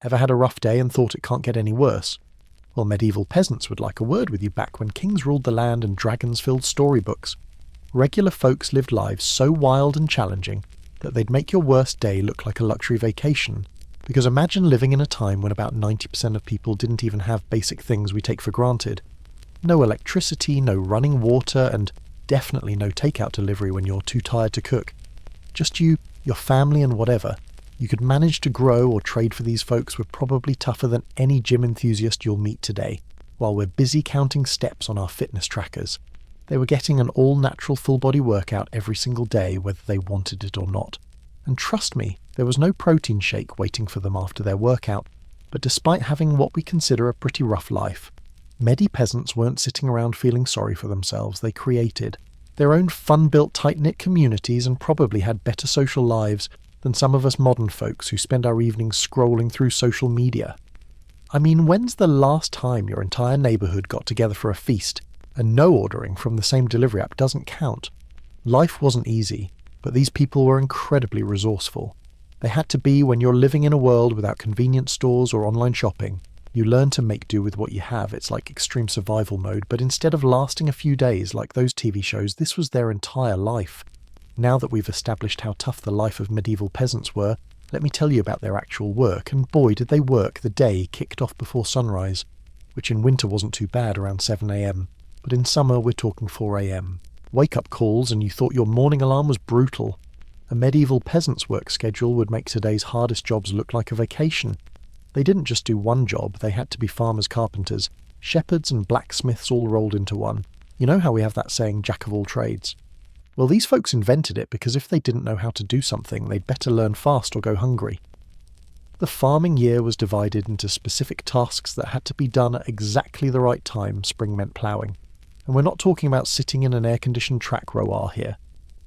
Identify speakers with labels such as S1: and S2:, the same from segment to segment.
S1: Ever had a rough day and thought it can't get any worse? Well, medieval peasants would like a word with you back when kings ruled the land and dragons filled storybooks. Regular folks lived lives so wild and challenging that they'd make your worst day look like a luxury vacation. Because imagine living in a time when about 90% of people didn't even have basic things we take for granted. No electricity, no running water, and definitely no takeout delivery when you're too tired to cook. Just you, your family, and whatever. You could manage to grow or trade for these folks were probably tougher than any gym enthusiast you'll meet today, while we're busy counting steps on our fitness trackers. They were getting an all-natural full-body workout every single day, whether they wanted it or not. And trust me, there was no protein shake waiting for them after their workout. But despite having what we consider a pretty rough life, Medi peasants weren't sitting around feeling sorry for themselves. They created their own fun-built, tight-knit communities and probably had better social lives than some of us modern folks who spend our evenings scrolling through social media. I mean, when's the last time your entire neighbourhood got together for a feast, and no ordering from the same delivery app doesn't count? Life wasn't easy, but these people were incredibly resourceful. They had to be when you're living in a world without convenience stores or online shopping. You learn to make do with what you have. It's like extreme survival mode, but instead of lasting a few days like those TV shows, this was their entire life. Now that we've established how tough the life of medieval peasants were, let me tell you about their actual work, and boy did they work. The day kicked off before sunrise, which in winter wasn't too bad, around 7 a.m, but in summer we're talking 4 a.m. Wake-up calls and you thought your morning alarm was brutal. A medieval peasant's work schedule would make today's hardest jobs look like a vacation. They didn't just do one job, they had to be farmers, carpenters, shepherds and blacksmiths all rolled into one. You know how we have that saying, jack of all trades? Well, these folks invented it because if they didn't know how to do something, they'd better learn fast or go hungry. The farming year was divided into specific tasks that had to be done at exactly the right time. Spring meant ploughing. And we're not talking about sitting in an air-conditioned track row here.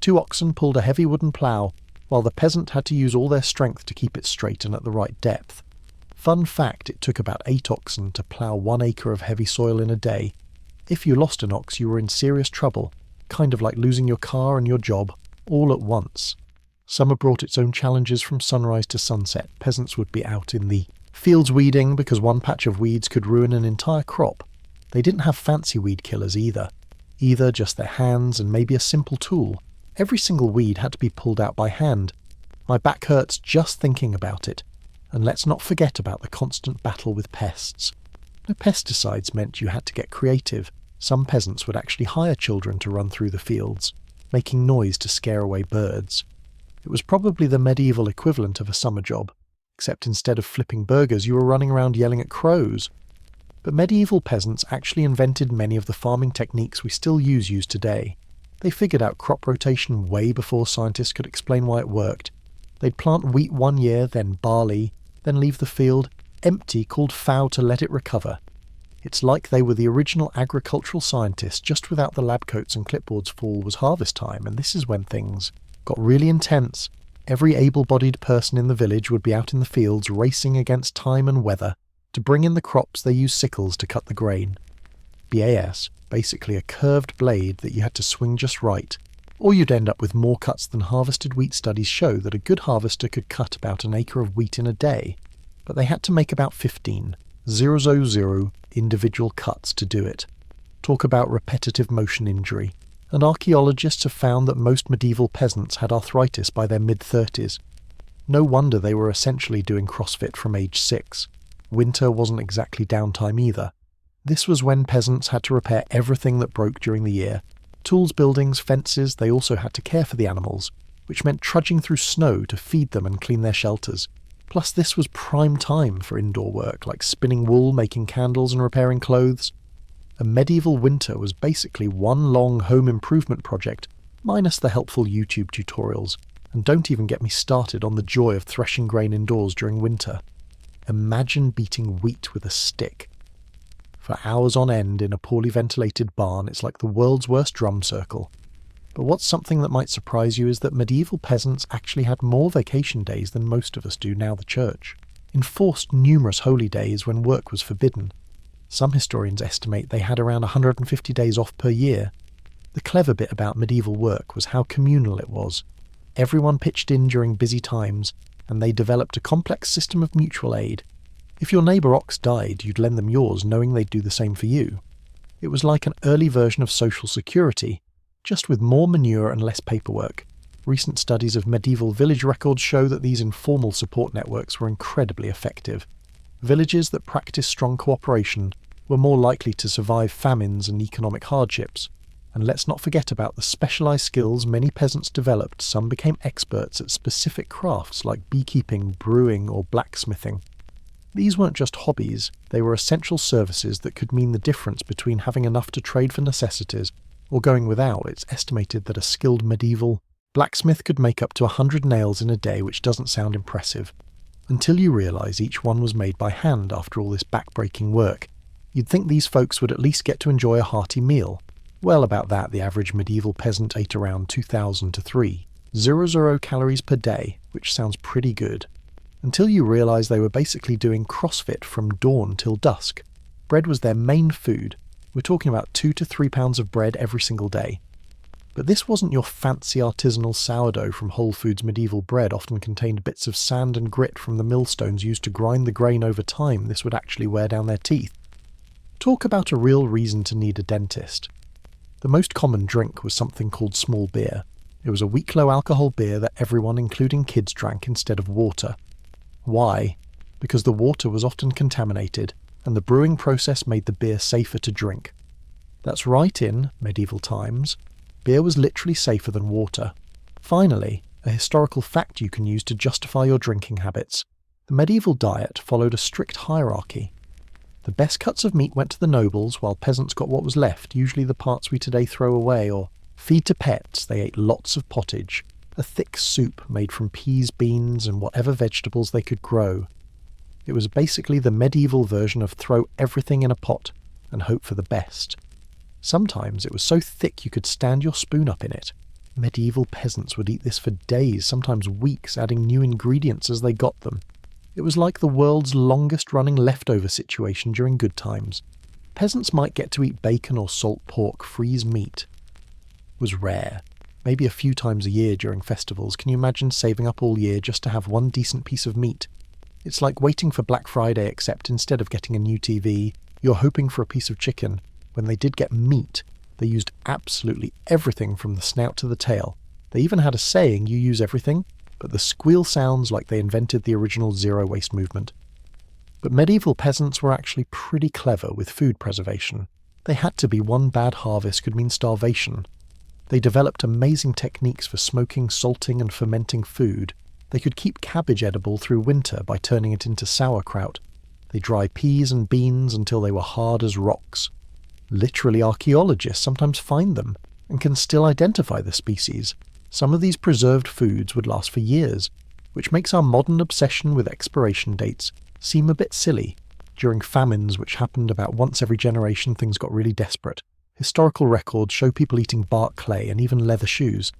S1: 2 oxen pulled a heavy wooden plough, while the peasant had to use all their strength to keep it straight and at the right depth. Fun fact, it took about 8 oxen to plough 1 acre of heavy soil in a day. If you lost an ox, you were in serious trouble. Kind of like losing your car and your job, all at once. Summer brought its own challenges from sunrise to sunset. Peasants would be out in the fields weeding because one patch of weeds could ruin an entire crop. They didn't have fancy weed killers either. Either just their hands and maybe a simple tool. Every single weed had to be pulled out by hand. My back hurts just thinking about it. And let's not forget about the constant battle with pests. No pesticides meant you had to get creative. Some peasants would actually hire children to run through the fields, making noise to scare away birds. It was probably the medieval equivalent of a summer job, except instead of flipping burgers you were running around yelling at crows. But medieval peasants actually invented many of the farming techniques we still use today. They figured out crop rotation way before scientists could explain why it worked. They'd plant wheat one year, then barley, then leave the field empty, called fallow, to let it recover. It's like they were the original agricultural scientists, just without the lab coats and clipboards. Fall was harvest time, and this is when things got really intense. Every able-bodied person in the village would be out in the fields racing against time and weather. To bring in the crops, they used sickles to cut the grain. BAS, basically a curved blade that you had to swing just right, or you'd end up with more cuts than harvested wheat. Studies show that a good harvester could cut about an acre of wheat in a day, but they had to make about 15 individual cuts to do it. Talk about repetitive motion injury. And archaeologists have found that most medieval peasants had arthritis by their mid-30s. No wonder they were essentially doing CrossFit from age 6. Winter wasn't exactly downtime either. This was when peasants had to repair everything that broke during the year. Tools, buildings, fences. They also had to care for the animals, which meant trudging through snow to feed them and clean their shelters. Plus, this was prime time for indoor work, like spinning wool, making candles and repairing clothes. A medieval winter was basically one long home improvement project, minus the helpful YouTube tutorials. And don't even get me started on the joy of threshing grain indoors during winter. Imagine beating wheat with a stick. For hours on end in a poorly ventilated barn, it's like the world's worst drum circle. But what's something that might surprise you is that medieval peasants actually had more vacation days than most of us do now. The church enforced numerous holy days when work was forbidden. Some historians estimate they had around 150 days off per year. The clever bit about medieval work was how communal it was. Everyone pitched in during busy times, and they developed a complex system of mutual aid. If your neighbour ox died, you'd lend them yours knowing they'd do the same for you. It was like an early version of social security, just with more manure and less paperwork. Recent studies of medieval village records show that these informal support networks were incredibly effective. Villages that practiced strong cooperation were more likely to survive famines and economic hardships. And let's not forget about the specialised skills many peasants developed. Some became experts at specific crafts like beekeeping, brewing, or blacksmithing. These weren't just hobbies, they were essential services that could mean the difference between having enough to trade for necessities or going without. It's estimated that a skilled medieval blacksmith could make up to 100 nails in a day, which doesn't sound impressive. Until you realise each one was made by hand after all this back-breaking work. You'd think these folks would at least get to enjoy a hearty meal. Well, about that, the average medieval peasant ate around 2,000 to 300 calories per day, which sounds pretty good. Until you realise they were basically doing CrossFit from dawn till dusk. Bread was their main food. We're talking about 2 to 3 pounds of bread every single day. But this wasn't your fancy artisanal sourdough from Whole Foods. Medieval bread often contained bits of sand and grit from the millstones used to grind the grain over time. This would actually wear down their teeth. Talk about a real reason to need a dentist. The most common drink was something called small beer. It was a weak low-alcohol beer that everyone, including kids, drank instead of water. Why? Because the water was often contaminated, and the brewing process made the beer safer to drink. That's right, in medieval times, beer was literally safer than water. Finally, a historical fact you can use to justify your drinking habits. The medieval diet followed a strict hierarchy. The best cuts of meat went to the nobles, while peasants got what was left, usually the parts we today throw away or feed to pets. They ate lots of pottage, a thick soup made from peas, beans, and whatever vegetables they could grow. It was basically the medieval version of throw everything in a pot and hope for the best. Sometimes it was so thick you could stand your spoon up in it. Medieval peasants would eat this for days, sometimes weeks, adding new ingredients as they got them. It was like the world's longest-running leftover situation during good times. Peasants might get to eat bacon or salt pork. Freeze meat was rare, maybe a few times a year during festivals. Can you imagine saving up all year just to have one decent piece of meat? It's like waiting for Black Friday, except instead of getting a new TV, you're hoping for a piece of chicken. When they did get meat, they used absolutely everything from the snout to the tail. They even had a saying, "You use everything," but the squeal sounds like they invented the original zero-waste movement. But medieval peasants were actually pretty clever with food preservation. They had to be. One bad harvest could mean starvation. They developed amazing techniques for smoking, salting, and fermenting food. They could keep cabbage edible through winter by turning it into sauerkraut. They dry peas and beans until they were hard as rocks. Literally, archaeologists sometimes find them and can still identify the species. Some of these preserved foods would last for years, which makes our modern obsession with expiration dates seem a bit silly. During famines, which happened about once every generation, things got really desperate. Historical records show people eating bark clay and even leather shoes.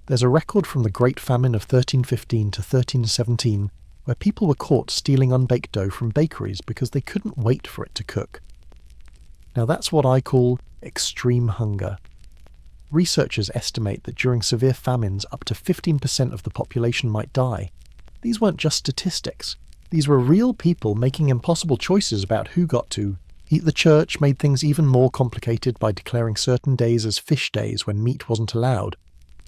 S1: There's a record from the Great Famine of 1315 to 1317 where people were caught stealing unbaked dough from bakeries because they couldn't wait for it to cook. Now that's what I call extreme hunger. Researchers estimate that during severe famines, up to 15% of the population might die. These weren't just statistics. These were real people making impossible choices about who got to eat. The church made things even more complicated by declaring certain days as fish days when meat wasn't allowed.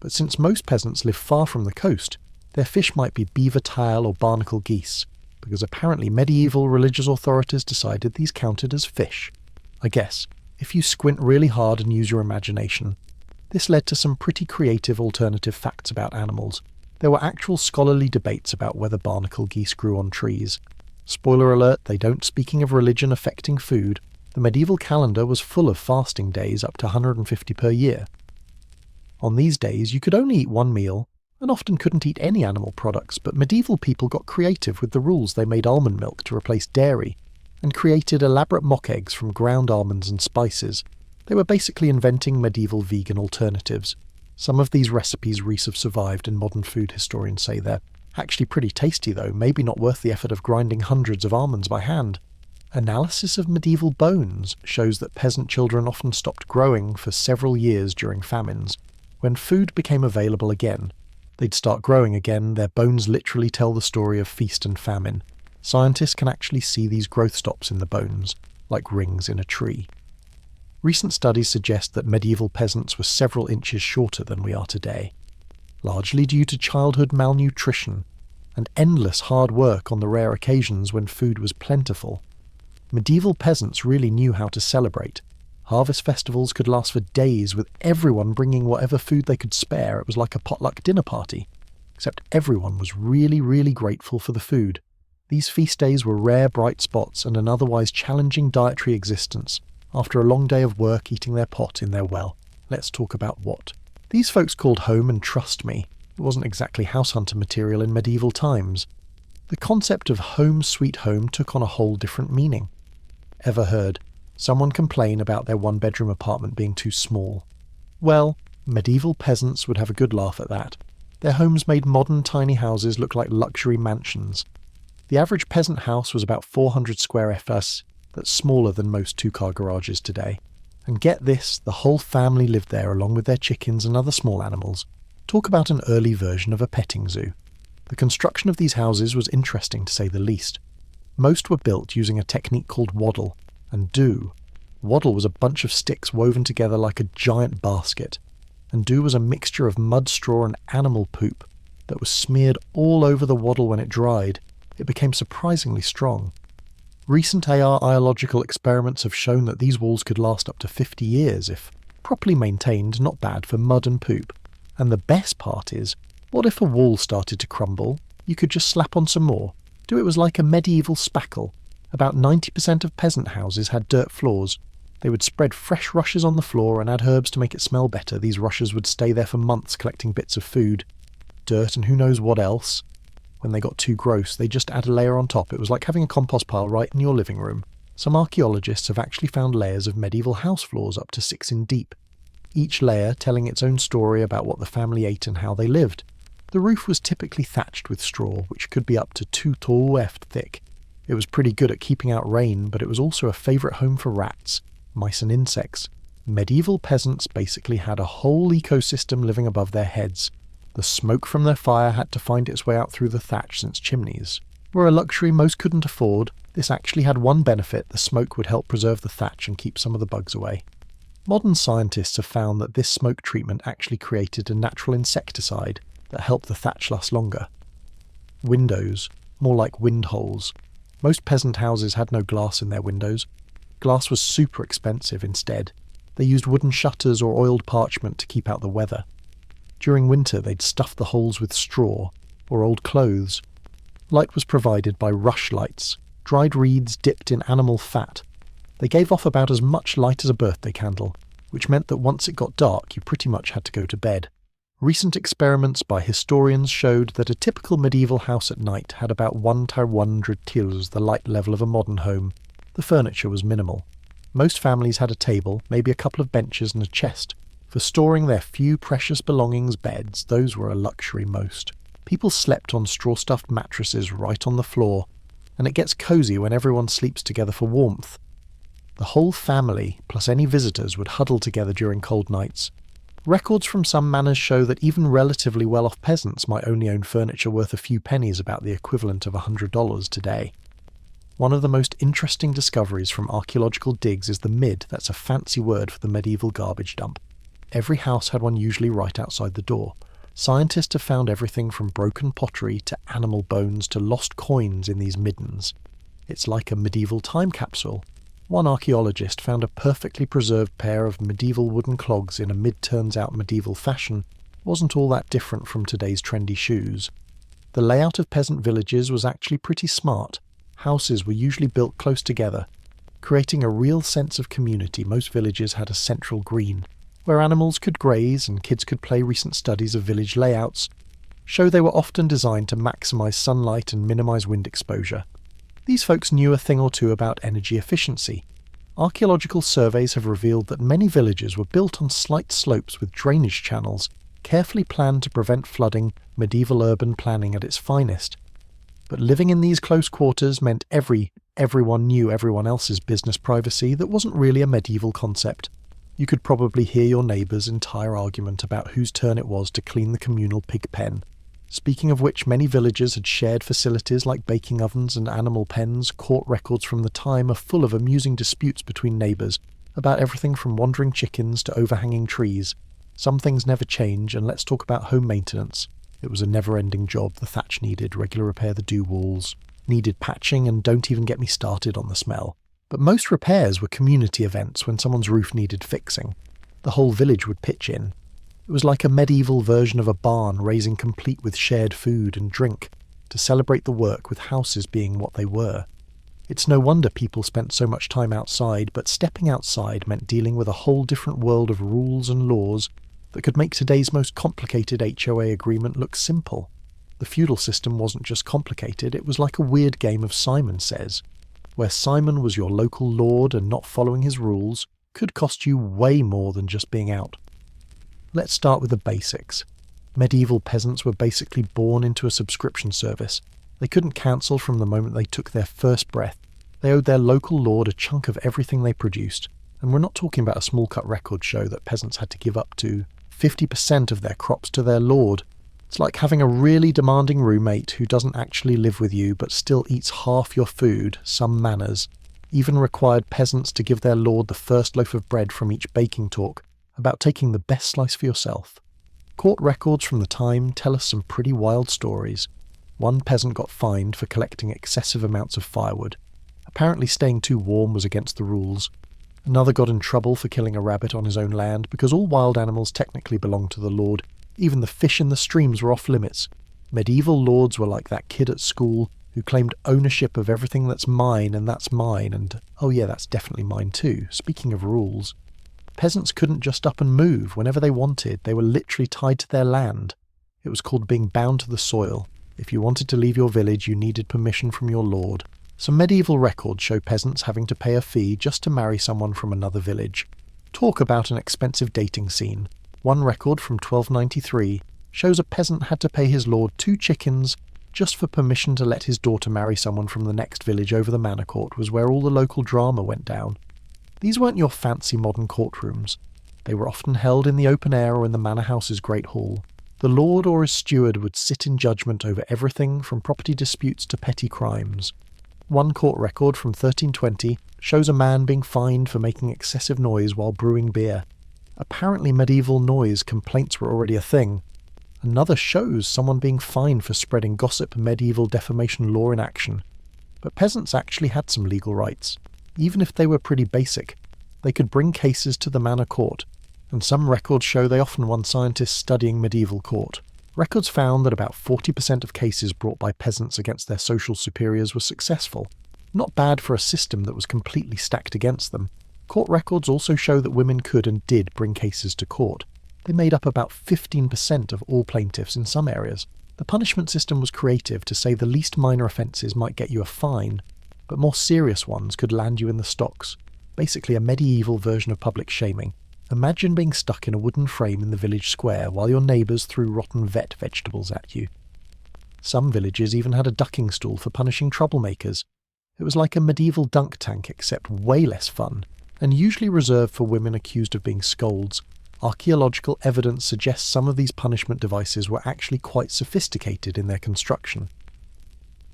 S1: But since most peasants live far from the coast, their fish might be beaver tail or barnacle geese, because apparently medieval religious authorities decided these counted as fish. I guess, if you squint really hard and use your imagination. This led to some pretty creative alternative facts about animals. There were actual scholarly debates about whether barnacle geese grew on trees. Spoiler alert, they don't. Speaking of religion affecting food, the medieval calendar was full of fasting days, up to 150 per year. On these days, you could only eat one meal, and often couldn't eat any animal products, but medieval people got creative with the rules. They made almond milk to replace dairy, and created elaborate mock eggs from ground almonds and spices. They were basically inventing medieval vegan alternatives. Some of these recipes have survived, and modern food historians say they're actually pretty tasty, though maybe not worth the effort of grinding hundreds of almonds by hand. Analysis of medieval bones shows that peasant children often stopped growing for several years during famines. When food became available again, they'd start growing again. Their bones literally tell the story of feast and famine. Scientists can actually see these growth stops in the bones, like rings in a tree. Recent studies suggest that medieval peasants were several inches shorter than we are today, largely due to childhood malnutrition and endless hard work on the rare occasions when food was plentiful. Medieval peasants really knew how to celebrate. Harvest festivals could last for days, with everyone bringing whatever food they could spare. It was like a potluck dinner party, except everyone was really, really grateful for the food. These feast days were rare bright spots in an otherwise challenging dietary existence. After a long day of work eating their pot in their well, let's talk about what these folks called home, and trust me, it wasn't exactly house hunter material in medieval times. The concept of home sweet home took on a whole different meaning. Ever heard someone complain about their one-bedroom apartment being too small? Well, medieval peasants would have a good laugh at that. Their homes made modern tiny houses look like luxury mansions. The average peasant house was about 400 square ft, that's smaller than most two-car garages today. And get this, the whole family lived there along with their chickens and other small animals. Talk about an early version of a petting zoo. The construction of these houses was interesting to say the least. Most were built using a technique called waddle and do. Waddle was a bunch of sticks woven together like a giant basket, and do was a mixture of mud, straw and animal poop that was smeared all over the waddle. When it dried, it became surprisingly strong. Recent archaeological experiments have shown that these walls could last up to 50 years if properly maintained, not bad for mud and poop. And the best part is, what if a wall started to crumble? You could just slap on some more. It was like a medieval spackle. About 90% of peasant houses had dirt floors. They would spread fresh rushes on the floor and add herbs to make it smell better. These rushes would stay there for months collecting bits of food, dirt and who knows what else. When they got too gross, they just add a layer on top. It was like having a compost pile right in your living room. Some archaeologists have actually found layers of medieval house floors up to 6 in deep, each layer telling its own story about what the family ate and how they lived. The roof was typically thatched with straw, which could be up to 2 tall ft thick. It was pretty good at keeping out rain, but it was also a favourite home for rats, mice and insects. Medieval peasants basically had a whole ecosystem living above their heads. The smoke from their fire had to find its way out through the thatch, since chimneys were a luxury most couldn't afford. This actually had one benefit: the smoke would help preserve the thatch and keep some of the bugs away. Modern scientists have found that this smoke treatment actually created a natural insecticide that helped the thatch last longer. Windows, more like wind holes. Most peasant houses had no glass in their windows. Glass was super expensive instead. They used wooden shutters or oiled parchment to keep out the weather. During winter, they'd stuff the holes with straw or old clothes. Light was provided by rush lights, dried reeds dipped in animal fat. They gave off about as much light as a birthday candle, which meant that once it got dark, you pretty much had to go to bed. Recent experiments by historians showed that a typical medieval house at night had about 1 to 100 tils, the light level of a modern home. The furniture was minimal. Most families had a table, maybe a couple of benches and a chest. For storing their few precious belongings, beds, those were a luxury most. People slept on straw-stuffed mattresses right on the floor, and it gets cosy when everyone sleeps together for warmth. The whole family, plus any visitors, would huddle together during cold nights. Records from some manors show that even relatively well-off peasants might only own furniture worth a few pennies, about the equivalent of $100 today. One of the most interesting discoveries from archaeological digs is the mid. That's a fancy word for the medieval garbage dump. Every house had one, usually right outside the door. Scientists have found everything from broken pottery to animal bones to lost coins in these middens. It's like a medieval time capsule. One archaeologist found a perfectly preserved pair of medieval wooden clogs in a mid-turns-out medieval fashion. Wasn't all that different from today's trendy shoes. The layout of peasant villages was actually pretty smart. Houses were usually built close together, creating a real sense of community. Most villages had a central green, where animals could graze and kids could play. Recent studies of village layouts show they were often designed to maximise sunlight and minimise wind exposure. These folks knew a thing or two about energy efficiency. Archaeological surveys have revealed that many villages were built on slight slopes with drainage channels, carefully planned to prevent flooding, medieval urban planning at its finest. But living in these close quarters meant everyone knew everyone else's business privacy. That wasn't really a medieval concept. You could probably hear your neighbour's entire argument about whose turn it was to clean the communal pig pen. Speaking of which, many villages had shared facilities like baking ovens and animal pens. Court records from the time are full of amusing disputes between neighbours about everything from wandering chickens to overhanging trees. Some things never change, and let's talk about home maintenance. It was a never-ending job. The thatch needed regular repair, the dew walls needed patching, and don't even get me started on the smell. But most repairs were community events when someone's roof needed fixing. The whole village would pitch in. It was like a medieval version of a barn, raising complete with shared food and drink to celebrate the work, with houses being what they were. It's no wonder people spent so much time outside, but stepping outside meant dealing with a whole different world of rules and laws that could make today's most complicated HOA agreement look simple. The feudal system wasn't just complicated, it was like a weird game of Simon Says, where Simon was your local lord and not following his rules could cost you way more than just being out. Let's start with the basics. Medieval peasants were basically born into a subscription service. They couldn't cancel from the moment they took their first breath. They owed their local lord a chunk of everything they produced, and we're not talking about a small-cut record show that peasants had to give up to 50% of their crops to their lord. It's like having a really demanding roommate who doesn't actually live with you but still eats half your food. Some manners even required peasants to give their lord the first loaf of bread from each baking talk about taking the best slice for yourself. Court records from the time tell us some pretty wild stories. One peasant got fined for collecting excessive amounts of firewood. Apparently staying too warm was against the rules. Another got in trouble for killing a rabbit on his own land, because all wild animals technically belonged to the lord. Even the fish in the streams were off limits. Medieval lords were like that kid at school who claimed ownership of everything that's mine, and oh yeah, that's definitely mine too. Speaking of rules, peasants couldn't just up and move whenever they wanted. They were literally tied to their land. It was called being bound to the soil. If you wanted to leave your village, you needed permission from your lord. Some medieval records show peasants having to pay a fee just to marry someone from another village. Talk about an expensive dating scene. One record from 1293 shows a peasant had to pay his lord 2 chickens just for permission to let his daughter marry someone from the next village over the manor court. Was where all the local drama went down. These weren't your fancy modern courtrooms. They were often held in the open air or in the manor house's great hall. The lord or his steward would sit in judgment over everything from property disputes to petty crimes. One court record from 1320 shows a man being fined for making excessive noise while brewing beer. Apparently medieval noise complaints were already a thing. Another shows someone being fined for spreading gossip, medieval defamation law in action. But peasants actually had some legal rights. Even if they were pretty basic, they could bring cases to the manor court, and some records show they often won. Scientists studying medieval court records found that about 40% of cases brought by peasants against their social superiors were successful. Not bad for a system that was completely stacked against them. Court records also show that women could and did bring cases to court. They made up about 15% of all plaintiffs in some areas. The punishment system was creative to say the least minor offences might get you a fine, but more serious ones could land you in the stocks. Basically a medieval version of public shaming. Imagine being stuck in a wooden frame in the village square while your neighbours threw rotten vet vegetables at you. Some villages even had a ducking stool for punishing troublemakers. It was like a medieval dunk tank, except way less fun, and usually reserved for women accused of being scolds. Archaeological evidence suggests some of these punishment devices were actually quite sophisticated in their construction.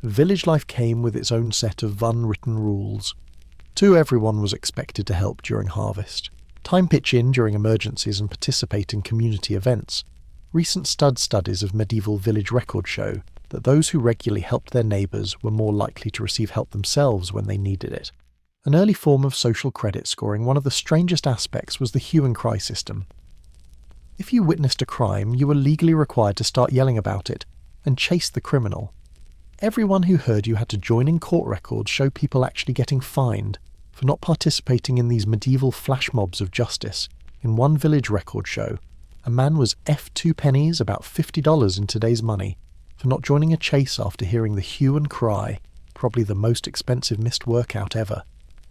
S1: Village life came with its own set of unwritten rules. Everyone was expected to help during harvest. Time pitch in during emergencies and participate in community events. Recent studies of medieval village records show that those who regularly helped their neighbours were more likely to receive help themselves when they needed it. An early form of social credit scoring, one of the strangest aspects was the hue and cry system. If you witnessed a crime, you were legally required to start yelling about it and chase the criminal. Everyone who heard you had to join in. Court records show people actually getting fined for not participating in these medieval flash mobs of justice. In one village record show, a man was F2 pennies, about $50 in today's money, for not joining a chase after hearing the hue and cry, probably the most expensive missed workout ever.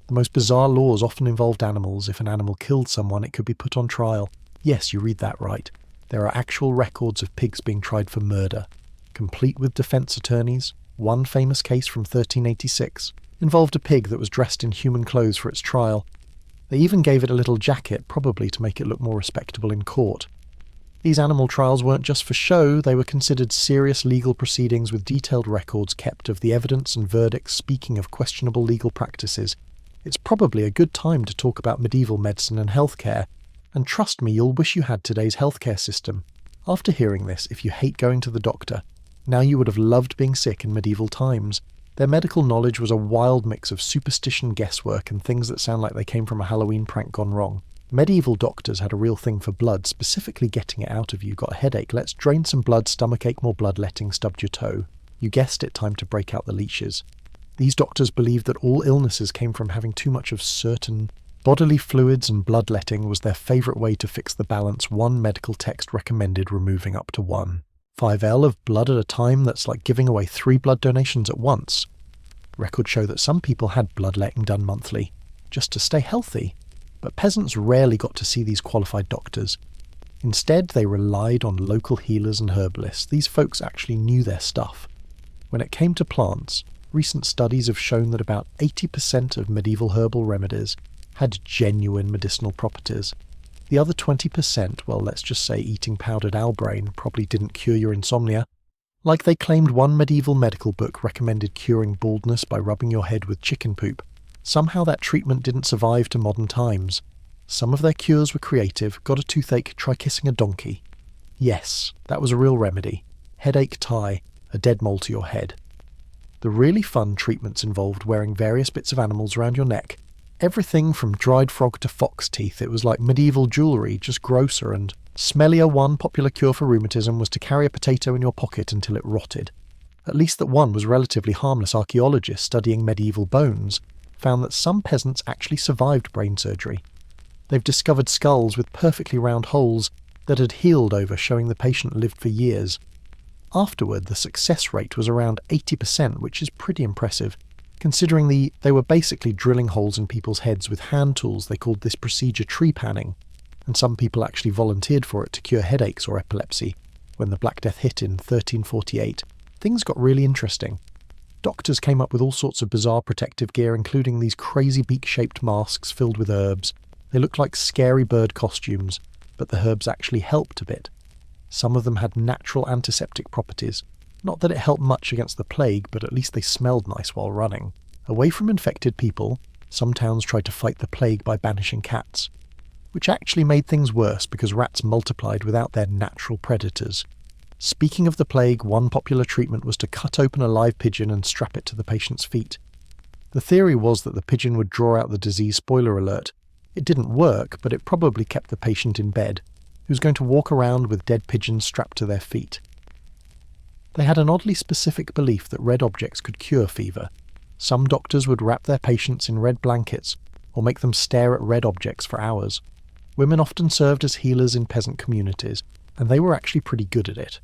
S1: The most bizarre laws often involved animals. If an animal killed someone, it could be put on trial. Yes, you read that right. There are actual records of pigs being tried for murder, complete with defence attorneys. One famous case from 1386 involved a pig that was dressed in human clothes for its trial. They even gave it a little jacket, probably to make it look more respectable in court. These animal trials weren't just for show, they were considered serious legal proceedings with detailed records kept of the evidence and verdicts. Speaking of questionable legal practices, it's probably a good time to talk about medieval medicine and healthcare, and trust me, you'll wish you had today's healthcare system. After hearing this, if you hate going to the doctor, now you would have loved being sick in medieval times. Their medical knowledge was a wild mix of superstition, guesswork, and things that sound like they came from a Halloween prank gone wrong. Medieval doctors had a real thing for blood, specifically getting it out of you. Got a headache? Let's drain some blood. Stomachache? More bloodletting. Stubbed your toe? You guessed it, time to break out the leeches. These doctors believed that all illnesses came from having too much of certain bodily fluids, and bloodletting was their favourite way to fix the balance. One medical text recommended removing up to 1/5 of blood at a time. That's like giving away 3 blood donations at once. Records show that some people had bloodletting done monthly, just to stay healthy. But peasants rarely got to see these qualified doctors. Instead, they relied on local healers and herbalists. These folks actually knew their stuff. When it came to plants, recent studies have shown that about 80% of medieval herbal remedies had genuine medicinal properties. The other 20%, well, let's just say eating powdered owl brain, probably didn't cure your insomnia. Like they claimed one medieval medical book recommended curing baldness by rubbing your head with chicken poop. Somehow that treatment didn't survive to modern times. Some of their cures were creative. Got a toothache? Try kissing a donkey. Yes, that was a real remedy. Headache? Tie a dead mole to your head. The really fun treatments involved wearing various bits of animals around your neck. Everything from dried frog to fox teeth. It was like medieval jewellery, just grosser and smellier. One popular cure for rheumatism was to carry a potato in your pocket until it rotted. At least that one was relatively harmless. Archaeologists studying medieval bones found that some peasants actually survived brain surgery. They've discovered skulls with perfectly round holes that had healed over, showing the patient lived for years. Afterward, the success rate was around 80%, which is pretty impressive, considering they were basically drilling holes in people's heads with hand tools. They called this procedure tree panning, and some people actually volunteered for it to cure headaches or epilepsy. When the Black Death hit in 1348, things got really interesting. Doctors came up with all sorts of bizarre protective gear, including these crazy beak-shaped masks filled with herbs. They looked like scary bird costumes, but the herbs actually helped a bit. Some of them had natural antiseptic properties. Not that it helped much against the plague, but at least they smelled nice while running. Away from infected people, some towns tried to fight the plague by banishing cats, which actually made things worse because rats multiplied without their natural predators. Speaking of the plague, one popular treatment was to cut open a live pigeon and strap it to the patient's feet. The theory was that the pigeon would draw out the disease. Spoiler alert, it didn't work, but it probably kept the patient in bed, who's going to walk around with dead pigeons strapped to their feet. They had an oddly specific belief that red objects could cure fever. Some doctors would wrap their patients in red blankets or make them stare at red objects for hours. Women often served as healers in peasant communities, and they were actually pretty good at it.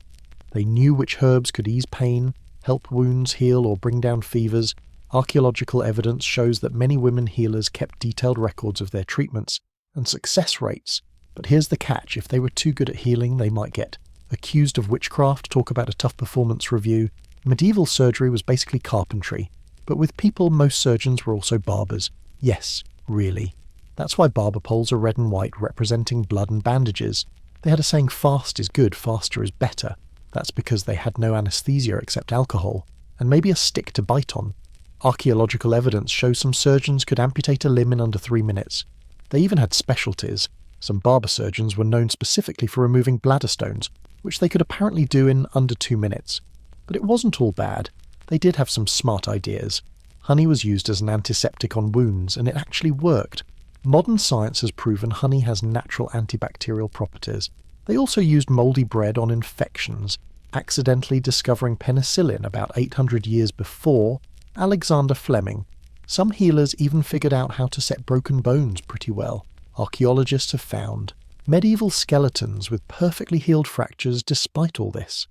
S1: They knew which herbs could ease pain, help wounds heal, or bring down fevers. Archaeological evidence shows that many women healers kept detailed records of their treatments and success rates. But here's the catch: if they were too good at healing, they might get accused of witchcraft. Talk about a tough performance review. Medieval surgery was basically carpentry, but with people, most surgeons were also barbers. Yes, really. That's why barber poles are red and white, representing blood and bandages. They had a saying, fast is good, faster is better. That's because they had no anesthesia except alcohol, and maybe a stick to bite on. Archaeological evidence shows some surgeons could amputate a limb in under 3 minutes. They even had specialties. Some barber surgeons were known specifically for removing bladder stones, which they could apparently do in under 2 minutes. But it wasn't all bad. They did have some smart ideas. Honey was used as an antiseptic on wounds, and it actually worked. Modern science has proven honey has natural antibacterial properties. They also used mouldy bread on infections, accidentally discovering penicillin about 800 years before Alexander Fleming. Some healers even figured out how to set broken bones pretty well. Archaeologists have found medieval skeletons with perfectly healed fractures despite all this.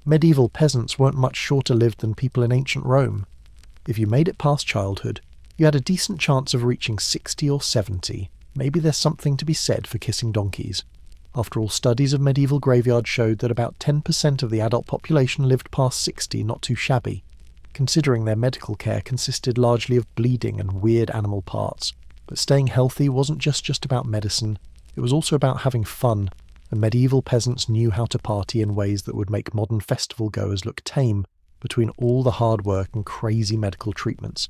S1: Medieval peasants weren't much shorter lived than people in ancient Rome. If you made it past childhood, you had a decent chance of reaching 60 or 70. Maybe there's something to be said for kissing donkeys. After all, studies of medieval graveyards showed that about 10% of the adult population lived past 60, not too shabby, considering their medical care consisted largely of bleeding and weird animal parts. But staying healthy wasn't just about medicine, it was also about having fun, and medieval peasants knew how to party in ways that would make modern festival goers look tame between all the hard work and crazy medical treatments.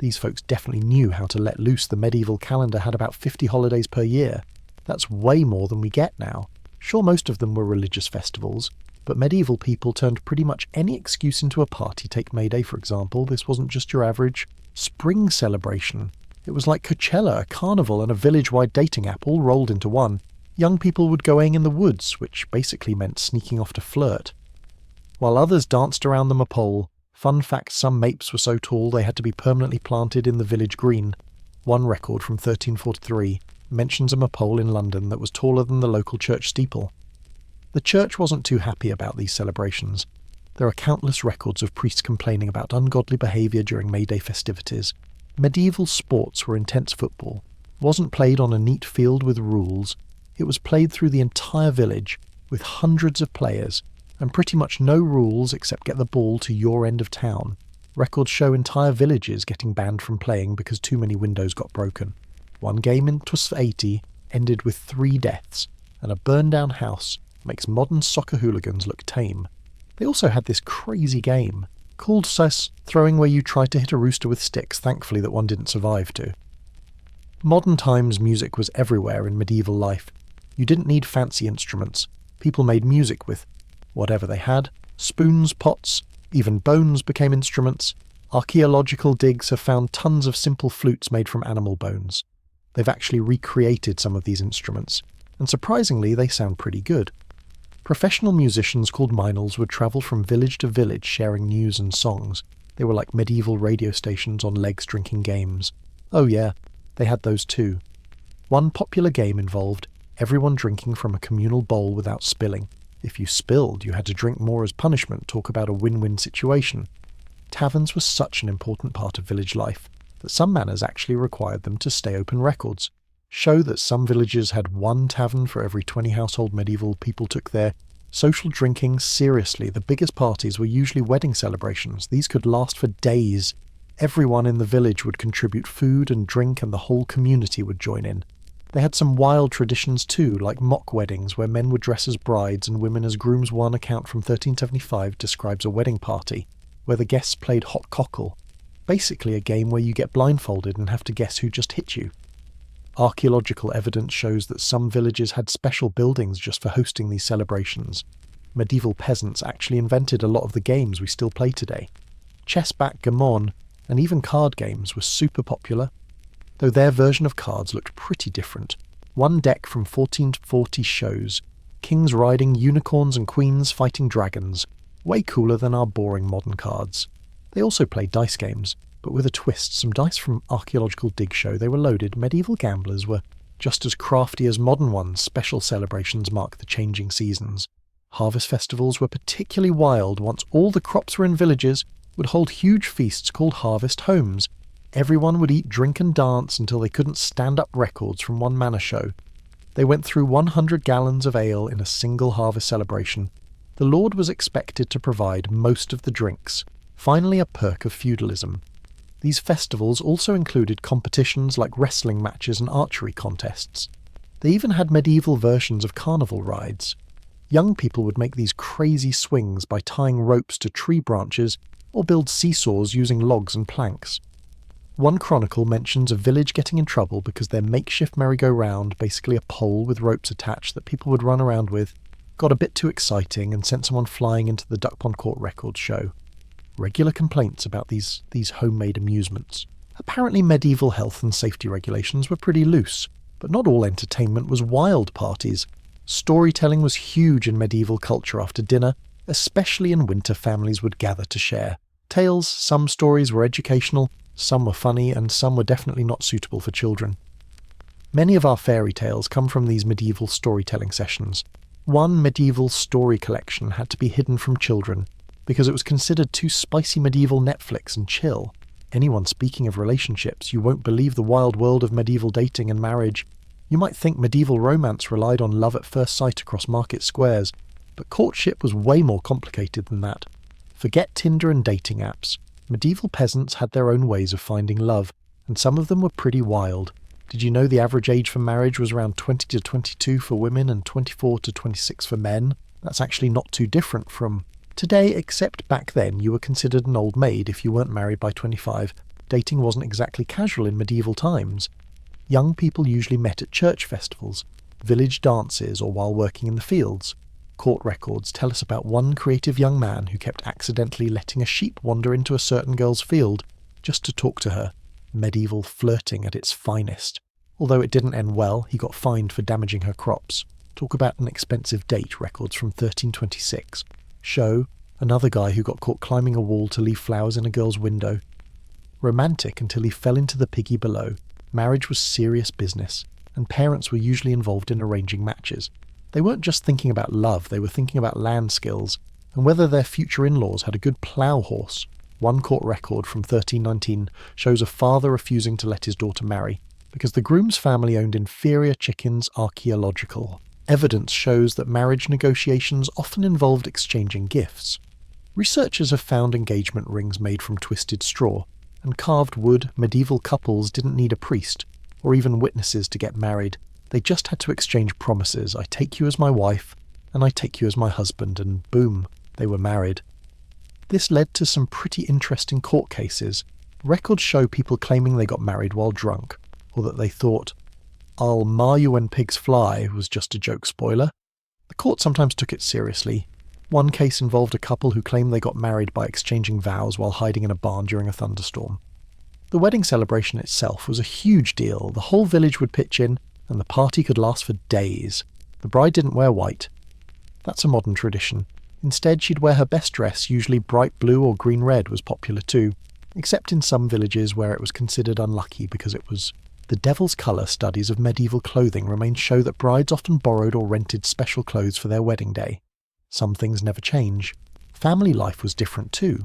S1: These folks definitely knew how to let loose. The medieval calendar had about 50 holidays per year. That's way more than we get now. Sure, most of them were religious festivals, but medieval people turned pretty much any excuse into a party. Take May Day, for example. This wasn't just your average spring celebration. It was like Coachella, a carnival, and a village-wide dating app all rolled into one. Young people would go in the woods, which basically meant sneaking off to flirt. While others danced around the maypole, fun fact, some mapes were so tall they had to be permanently planted in the village green. One record from 1343 mentions a maypole in London that was taller than the local church steeple. The church wasn't too happy about these celebrations. There are countless records of priests complaining about ungodly behaviour during May Day festivities. Medieval sports were intense football. It wasn't played on a neat field with rules. It was played through the entire village, with hundreds of players, and pretty much no rules except get the ball to your end of town. Records show entire villages getting banned from playing because too many windows got broken. One game in 80 ended with 3 deaths, and a burned-down house makes modern soccer hooligans look tame. They also had this crazy game, called throwing, where you tried to hit a rooster with sticks, thankfully that one didn't survive to. Modern times music was everywhere in medieval life. You didn't need fancy instruments. People made music with whatever they had. Spoons, pots, even bones became instruments. Archaeological digs have found tons of simple flutes made from animal bones. They've actually recreated some of these instruments, and surprisingly they sound pretty good. Professional musicians called minals would travel from village to village sharing news and songs. They were like medieval radio stations on legs drinking games. Oh yeah, they had those too. One popular game involved everyone drinking from a communal bowl without spilling. If you spilled, you had to drink more as punishment. Talk about a win-win situation. Taverns were such an important part of village life that some manors actually required them to stay open. Records show that some villages had 1 tavern for every 20 household medieval people took there. Social drinking, seriously, the biggest parties were usually wedding celebrations. These could last for days. Everyone in the village would contribute food and drink, and the whole community would join in. They had some wild traditions too, like mock weddings where men would dress as brides and women as grooms. One account from 1375 describes a wedding party where the guests played hot cockle, basically a game where you get blindfolded and have to guess who just hit you. Archaeological evidence shows that some villages had special buildings just for hosting these celebrations. Medieval peasants actually invented a lot of the games we still play today. Chess, backgammon, and even card games were super popular, though their version of cards looked pretty different. One deck from 1440 shows kings riding unicorns and queens fighting dragons, way cooler than our boring modern cards. They also played dice games, but with a twist. Some dice from archaeological dig show they were loaded. Medieval gamblers were just as crafty as modern ones. Special celebrations marked the changing seasons. Harvest festivals were particularly wild. Once all the crops were in, villages would hold huge feasts called harvest homes. Everyone would eat, drink and dance until they couldn't stand up. Records from one manor show they went through 100 gallons of ale in a single harvest celebration. The lord was expected to provide most of the drinks. Finally, a perk of feudalism. These festivals also included competitions like wrestling matches and archery contests. They even had medieval versions of carnival rides. Young people would make these crazy swings by tying ropes to tree branches or build seesaws using logs and planks. One chronicle mentions a village getting in trouble because their makeshift merry-go-round, basically a pole with ropes attached that people would run around with, got a bit too exciting and sent someone flying into the Duck Pond Court Records show. Regular complaints about these homemade amusements. Apparently medieval health and safety regulations were pretty loose, but not all entertainment was wild parties. Storytelling was huge in medieval culture. After dinner, especially in winter, families would gather to share tales. Some stories were educational, some were funny, and some were definitely not suitable for children. Many of our fairy tales come from these medieval storytelling sessions. One medieval story collection had to be hidden from children because it was considered too spicy medieval Netflix and chill. Anyone speaking of relationships, you won't believe the wild world of medieval dating and marriage. You might think medieval romance relied on love at first sight across market squares, but courtship was way more complicated than that. Forget Tinder and dating apps. Medieval peasants had their own ways of finding love, and some of them were pretty wild. Did you know the average age for marriage was around 20 to 22 for women and 24 to 26 for men? That's actually not too different from today, except back then you were considered an old maid if you weren't married by 25. Dating wasn't exactly casual in medieval times. Young people usually met at church festivals, village dances, or while working in the fields. Court records tell us about one creative young man who kept accidentally letting a sheep wander into a certain girl's field just to talk to her. Medieval flirting at its finest. Although it didn't end well, he got fined for damaging her crops. Talk about an expensive date, records from 1326 show another guy who got caught climbing a wall to leave flowers in a girl's window. Romantic until he fell into the piggy below. Marriage was serious business, and parents were usually involved in arranging matches. They weren't just thinking about love, they were thinking about land skills, and whether their future in-laws had a good plough horse. One court record from 1319 shows a father refusing to let his daughter marry, because the groom's family owned inferior chickens. Archaeological evidence shows that marriage negotiations often involved exchanging gifts. Researchers have found engagement rings made from twisted straw and carved wood. Medieval couples didn't need a priest, or even witnesses to get married. They just had to exchange promises. I take you as my wife, and I take you as my husband, and boom, they were married. This led to some pretty interesting court cases. Records show people claiming they got married while drunk, or that they thought, "I'll mar you when pigs fly" was just a joke. Spoiler. The court sometimes took it seriously. One case involved a couple who claimed they got married by exchanging vows while hiding in a barn during a thunderstorm. The wedding celebration itself was a huge deal. The whole village would pitch in, and the party could last for days. The bride didn't wear white. That's a modern tradition. Instead, she'd wear her best dress. Usually bright blue or green red was popular too, except in some villages where it was considered unlucky because it was the devil's colour. Studies of medieval clothing remain show that brides often borrowed or rented special clothes for their wedding day. Some things never change. Family life was different too.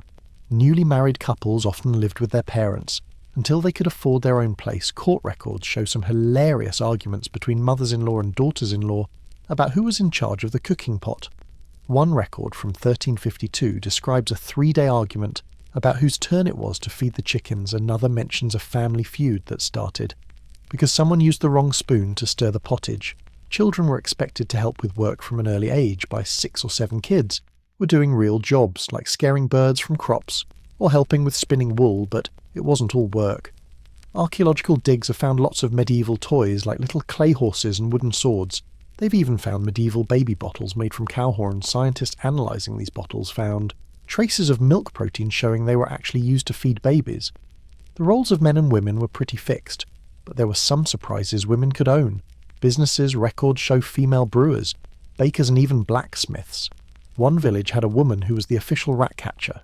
S1: Newly married couples often lived with their parents until they could afford their own place. Court records show some hilarious arguments between mothers-in-law and daughters-in-law about who was in charge of the cooking pot. One record from 1352 describes a 3-day argument about whose turn it was to feed the chickens. Another mentions a family feud that started because someone used the wrong spoon to stir the pottage. Children were expected to help with work from an early age. By 6 or 7 kids were doing real jobs like scaring birds from crops or helping with spinning wool, but it wasn't all work. Archaeological digs have found lots of medieval toys like little clay horses and wooden swords. They've even found medieval baby bottles made from cow horns. Scientists analysing these bottles found traces of milk protein showing they were actually used to feed babies. The roles of men and women were pretty fixed, but there were some surprises women could own. Businesses records show female brewers, bakers and even blacksmiths. One village had a woman who was the official rat catcher.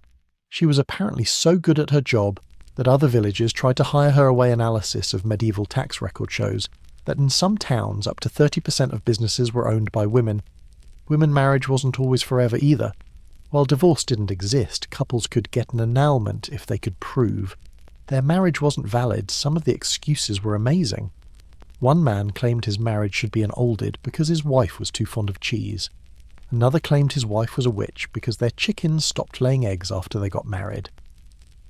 S1: She was apparently so good at her job that other villages tried to hire her away. Analysis of medieval tax record shows that in some towns up to 30% of businesses were owned by women. Women marriage wasn't always forever either. While divorce didn't exist, couples could get an annulment if they could prove their marriage wasn't valid. Some of the excuses were amazing. One man claimed his marriage should be annulled because his wife was too fond of cheese. Another claimed his wife was a witch because their chickens stopped laying eggs after they got married.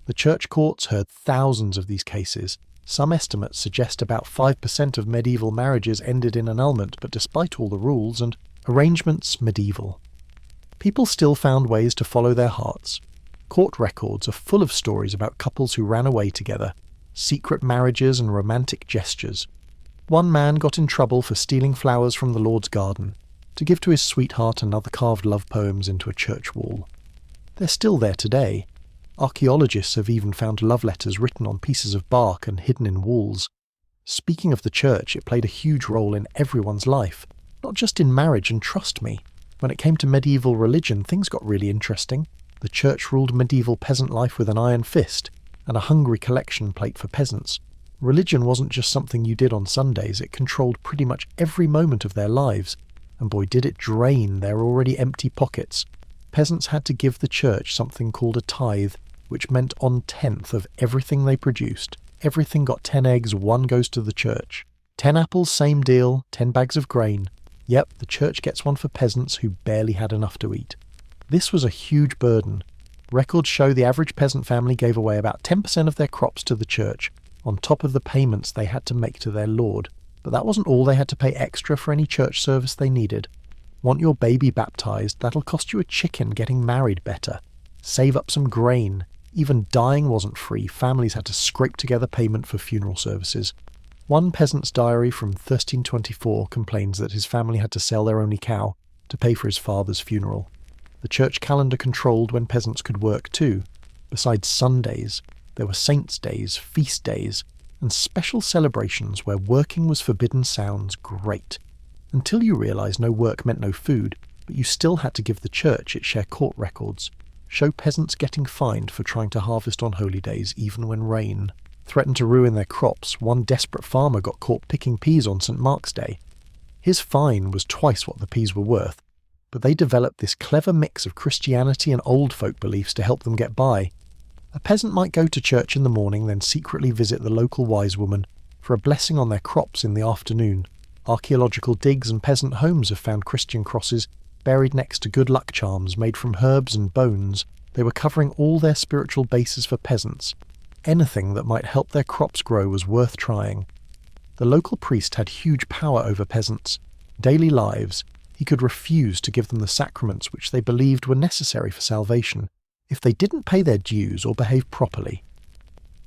S1: The church courts heard thousands of these cases. Some estimates suggest about 5% of medieval marriages ended in annulment, but despite all the rules and arrangements, medieval people still found ways to follow their hearts. Court records are full of stories about couples who ran away together, secret marriages and romantic gestures. One man got in trouble for stealing flowers from the Lord's garden to give to his sweetheart. Another carved love poems into a church wall. They're still there today. Archaeologists have even found love letters written on pieces of bark and hidden in walls. Speaking of the church, it played a huge role in everyone's life, not just in marriage, and trust me, when it came to medieval religion, things got really interesting. The church ruled medieval peasant life with an iron fist and a hungry collection plate for peasants. Religion wasn't just something you did on Sundays, it controlled pretty much every moment of their lives, and boy did it drain their already empty pockets. Peasants had to give the church something called a tithe, which meant 1/10 of everything they produced. Everything got 10 eggs, 1 goes to the church. 10 apples, same deal, 10 bags of grain. Yep, the church gets 1 for peasants who barely had enough to eat. This was a huge burden. Records show the average peasant family gave away about 10% of their crops to the church. on top of the payments they had to make to their lord. But that wasn't all. They had to pay extra for any church service they needed. Want your baby baptized? That'll cost you a chicken. Getting married better. Save up some grain. Even dying wasn't free. Families had to scrape together payment for funeral services. One peasant's diary from 1324 complains that his family had to sell their only cow to pay for his father's funeral. The church calendar controlled when peasants could work too. Besides Sundays, there were saints' days, feast days, and special celebrations where working was forbidden. Sounds great. Until you realised no work meant no food, but you still had to give the church its share court records, show peasants getting fined for trying to harvest on holy days even when rain threatened to ruin their crops. One desperate farmer got caught picking peas on St. Mark's Day. His fine was twice what the peas were worth, but they developed this clever mix of Christianity and old folk beliefs to help them get by. A peasant might go to church in the morning, then secretly visit the local wise woman for a blessing on their crops in the afternoon. Archaeological digs and peasant homes have found Christian crosses buried next to good luck charms made from herbs and bones. They were covering all their spiritual bases for peasants. Anything that might help their crops grow was worth trying. The local priest had huge power over peasants' daily lives. He could refuse to give them the sacraments which they believed were necessary for salvation if they didn't pay their dues or behave properly.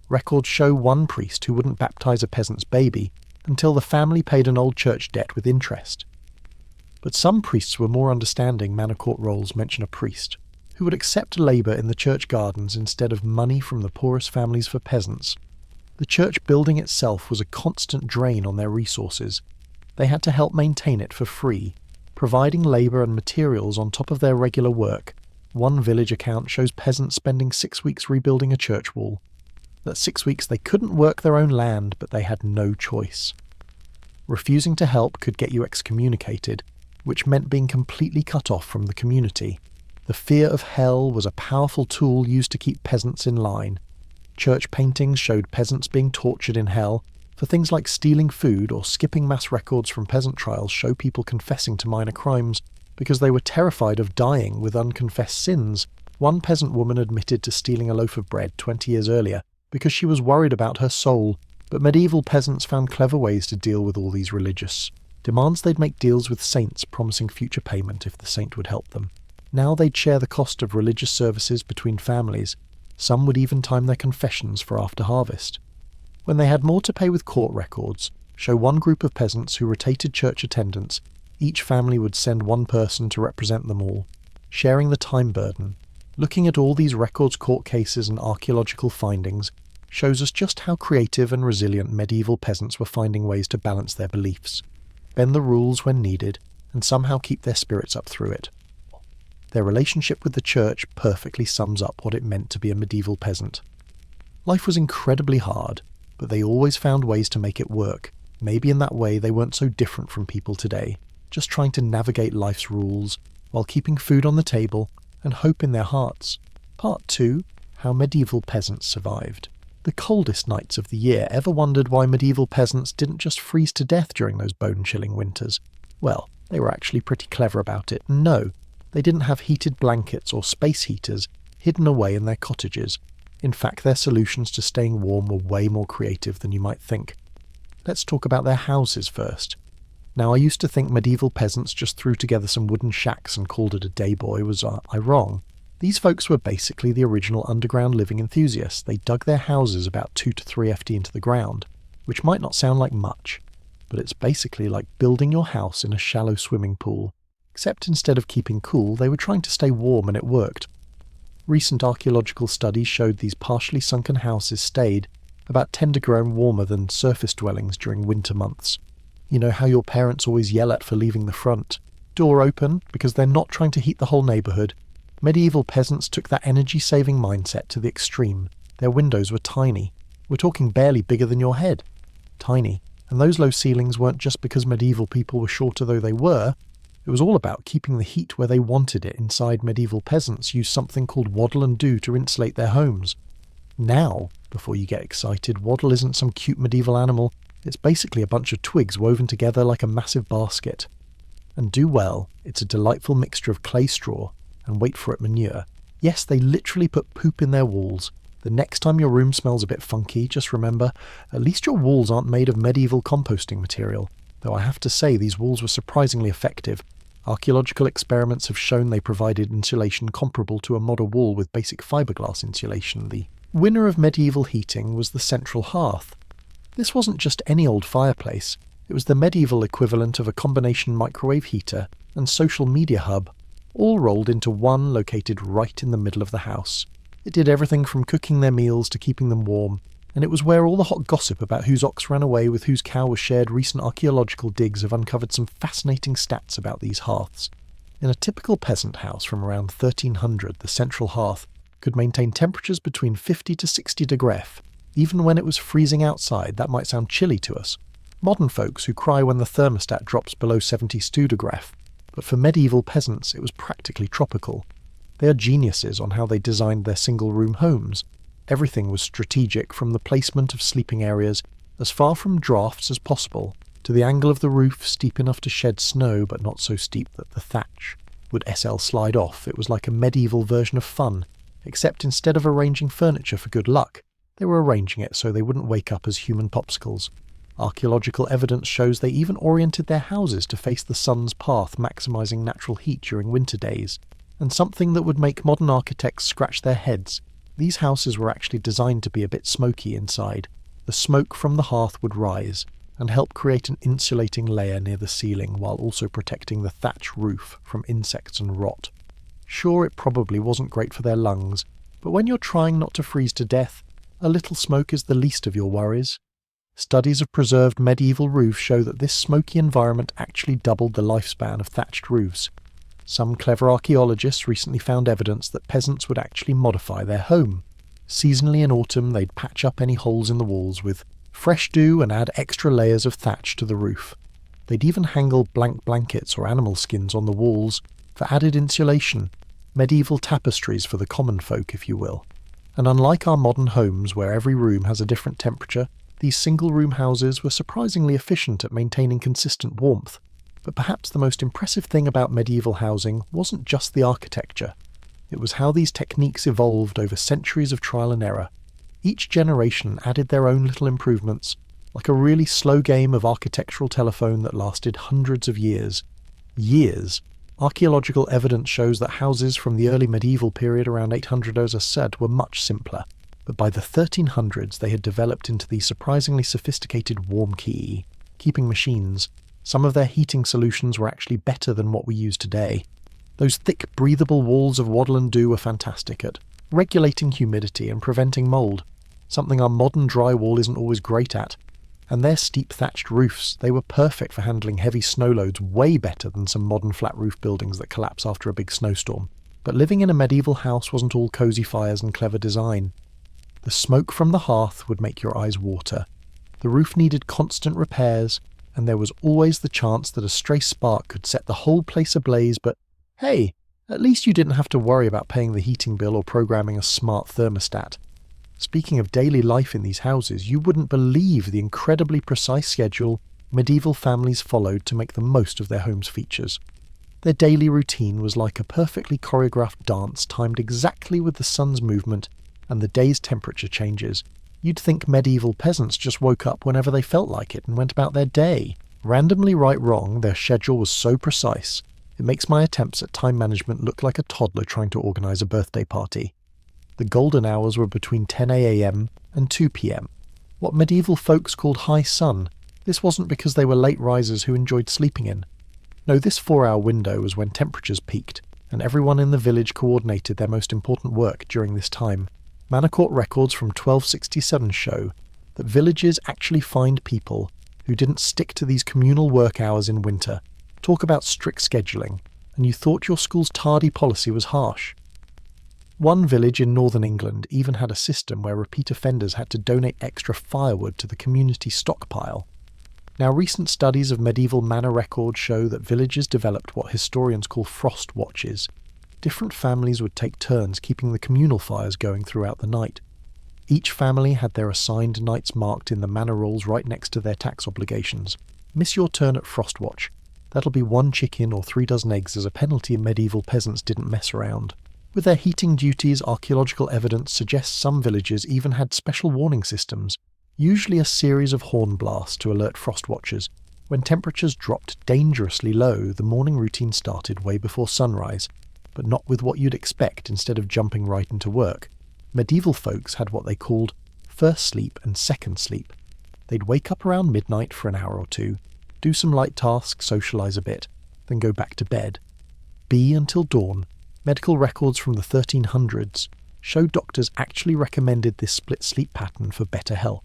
S1: Records show one priest who wouldn't baptize a peasant's baby until the family paid an old church debt with interest. But some priests were more understanding. Manor court rolls mention a priest who would accept labour in the church gardens instead of money from the poorest families for peasants. The church building itself was a constant drain on their resources. They had to help maintain it for free, providing labour and materials on top of their regular work. One village account shows peasants spending 6 weeks rebuilding a church wall. That 6 weeks they couldn't work their own land, but they had no choice. Refusing to help could get you excommunicated, which meant being completely cut off from the community. The fear of hell was a powerful tool used to keep peasants in line. Church paintings showed peasants being tortured in hell for things like stealing food or skipping mass. Records from peasant trials show people confessing to minor crimes because they were terrified of dying with unconfessed sins. One peasant woman admitted to stealing a loaf of bread 20 years earlier because she was worried about her soul, but medieval peasants found clever ways to deal with all these religious demands. They'd make deals with saints, promising future payment if the saint would help them. Now they'd share the cost of religious services between families. Some would even time their confessions for after harvest. When they had more to pay with court records, show one group of peasants who rotated church attendance. Each family would send one person to represent them all, sharing the time burden. Looking at all these records, court cases and archaeological findings shows us just how creative and resilient medieval peasants were, finding ways to balance their beliefs, bend the rules when needed, and somehow keep their spirits up through it. Their relationship with the church perfectly sums up what it meant to be a medieval peasant. Life was incredibly hard, but they always found ways to make it work. Maybe in that way they weren't so different from people today, just trying to navigate life's rules while keeping food on the table and hope in their hearts. Part 2. How medieval peasants survived. The coldest nights of the year. Ever wondered why medieval peasants didn't just freeze to death during those bone-chilling winters? Well, they were actually pretty clever about it. No, they didn't have heated blankets or space heaters hidden away in their cottages. In fact, their solutions to staying warm were way more creative than you might think. Let's talk about their houses first. Now, I used to think medieval peasants just threw together some wooden shacks and called it a day. Boy, was I wrong. These folks were basically the original underground living enthusiasts. They dug their houses about 2 to 3 FT into the ground, which might not sound like much, but it's basically like building your house in a shallow swimming pool. Except instead of keeping cool, they were trying to stay warm, and it worked. Recent archaeological studies showed these partially sunken houses stayed about 10 degrees warmer than surface dwellings during winter months. You know how your parents always yell at for leaving the front door open because they're not trying to heat the whole neighbourhood? Medieval peasants took that energy-saving mindset to the extreme. Their windows were tiny. We're talking barely bigger than your head. Tiny. And those low ceilings weren't just because medieval people were shorter, though they were. It was all about keeping the heat where they wanted it. Inside, medieval peasants used something called waddle and dew to insulate their homes. Now, before you get excited, waddle isn't some cute medieval animal. It's basically a bunch of twigs woven together like a massive basket. And do well, it's a delightful mixture of clay straw and, wait for it, manure. Yes, they literally put poop in their walls. The next time your room smells a bit funky, just remember, at least your walls aren't made of medieval composting material, though I have to say these walls were surprisingly effective. Archaeological experiments have shown they provided insulation comparable to a modern wall with basic fiberglass insulation. The winner of medieval heating was the central hearth. This wasn't just any old fireplace, it was the medieval equivalent of a combination microwave heater and social media hub, all rolled into one located right in the middle of the house. It did everything from cooking their meals to keeping them warm, and it was where all the hot gossip about whose ox ran away with whose cow was shared. Recent archaeological digs have uncovered some fascinating stats about these hearths. In a typical peasant house from around 1300, the central hearth could maintain temperatures between 50 to 60 degrees. Even when it was freezing outside, that might sound chilly to us. Modern folks who cry when the thermostat drops below 72 degrees, but for medieval peasants it was practically tropical. They are geniuses on how they designed their single-room homes. Everything was strategic, from the placement of sleeping areas as far from drafts as possible, to the angle of the roof steep enough to shed snow but not so steep that the thatch would slide off. It was like a medieval version of fun, except instead of arranging furniture for good luck, they were arranging it so they wouldn't wake up as human popsicles. Archaeological evidence shows they even oriented their houses to face the sun's path, maximising natural heat during winter days. And something that would make modern architects scratch their heads, these houses were actually designed to be a bit smoky inside. The smoke from the hearth would rise and help create an insulating layer near the ceiling while also protecting the thatch roof from insects and rot. Sure, it probably wasn't great for their lungs, but when you're trying not to freeze to death, a little smoke is the least of your worries. Studies of preserved medieval roofs show that this smoky environment actually doubled the lifespan of thatched roofs. Some clever archaeologists recently found evidence that peasants would actually modify their home. Seasonally in autumn, they'd patch up any holes in the walls with fresh dew and add extra layers of thatch to the roof. They'd even hang blank blankets or animal skins on the walls for added insulation, medieval tapestries for the common folk, if you will. And unlike our modern homes where every room has a different temperature, these single-room houses were surprisingly efficient at maintaining consistent warmth. But perhaps the most impressive thing about medieval housing wasn't just the architecture. It was how these techniques evolved over centuries of trial and error. Each generation added their own little improvements, like a really slow game of architectural telephone that lasted hundreds of years. Years! Archaeological evidence shows that houses from the early medieval period around 800 as I said were much simpler, but by the 1300s they had developed into these surprisingly sophisticated warm keeping machines. Some of their heating solutions were actually better than what we use today. Those thick, breathable walls of wattle and dew were fantastic at regulating humidity and preventing mould, something our modern drywall isn't always great at. And their steep thatched roofs, they were perfect for handling heavy snow loads, way better than some modern flat roof buildings that collapse after a big snowstorm. But living in a medieval house wasn't all cosy fires and clever design. The smoke from the hearth would make your eyes water. The roof needed constant repairs, and there was always the chance that a stray spark could set the whole place ablaze, but hey, at least you didn't have to worry about paying the heating bill or programming a smart thermostat. Speaking of daily life in these houses, you wouldn't believe the incredibly precise schedule medieval families followed to make the most of their home's features. Their daily routine was like a perfectly choreographed dance timed exactly with the sun's movement and the day's temperature changes. You'd think medieval peasants just woke up whenever they felt like it and went about their day. Randomly wrong, their schedule was so precise, it makes my attempts at time management look like a toddler trying to organise a birthday party. The golden hours were between 10 a.m. and 2 p.m. What medieval folks called high sun. This wasn't because they were late risers who enjoyed sleeping in. No, this 4-hour window was when temperatures peaked, and everyone in the village coordinated their most important work during this time. Manor Court records from 1267 show that villages actually fined people who didn't stick to these communal work hours in winter. Talk about strict scheduling, and you thought your school's tardy policy was harsh. One village in northern England even had a system where repeat offenders had to donate extra firewood to the community stockpile. Now, recent studies of medieval manor records show that villages developed what historians call frost watches. Different families would take turns keeping the communal fires going throughout the night. Each family had their assigned nights marked in the manor rolls right next to their tax obligations. Miss your turn at frost watch. That'll be 1 chicken or 3 dozen eggs as a penalty. Medieval peasants didn't mess around. With their heating duties, archaeological evidence suggests some villages even had special warning systems, usually a series of horn blasts to alert frost watchers. When temperatures dropped dangerously low, the morning routine started way before sunrise, but not with what you'd expect instead of jumping right into work. Medieval folks had what they called first sleep and second sleep. They'd wake up around midnight for an hour or two, do some light tasks, socialise a bit, then go back to bed. Be until dawn. Medical records from the 1300s show doctors actually recommended this split sleep pattern for better health.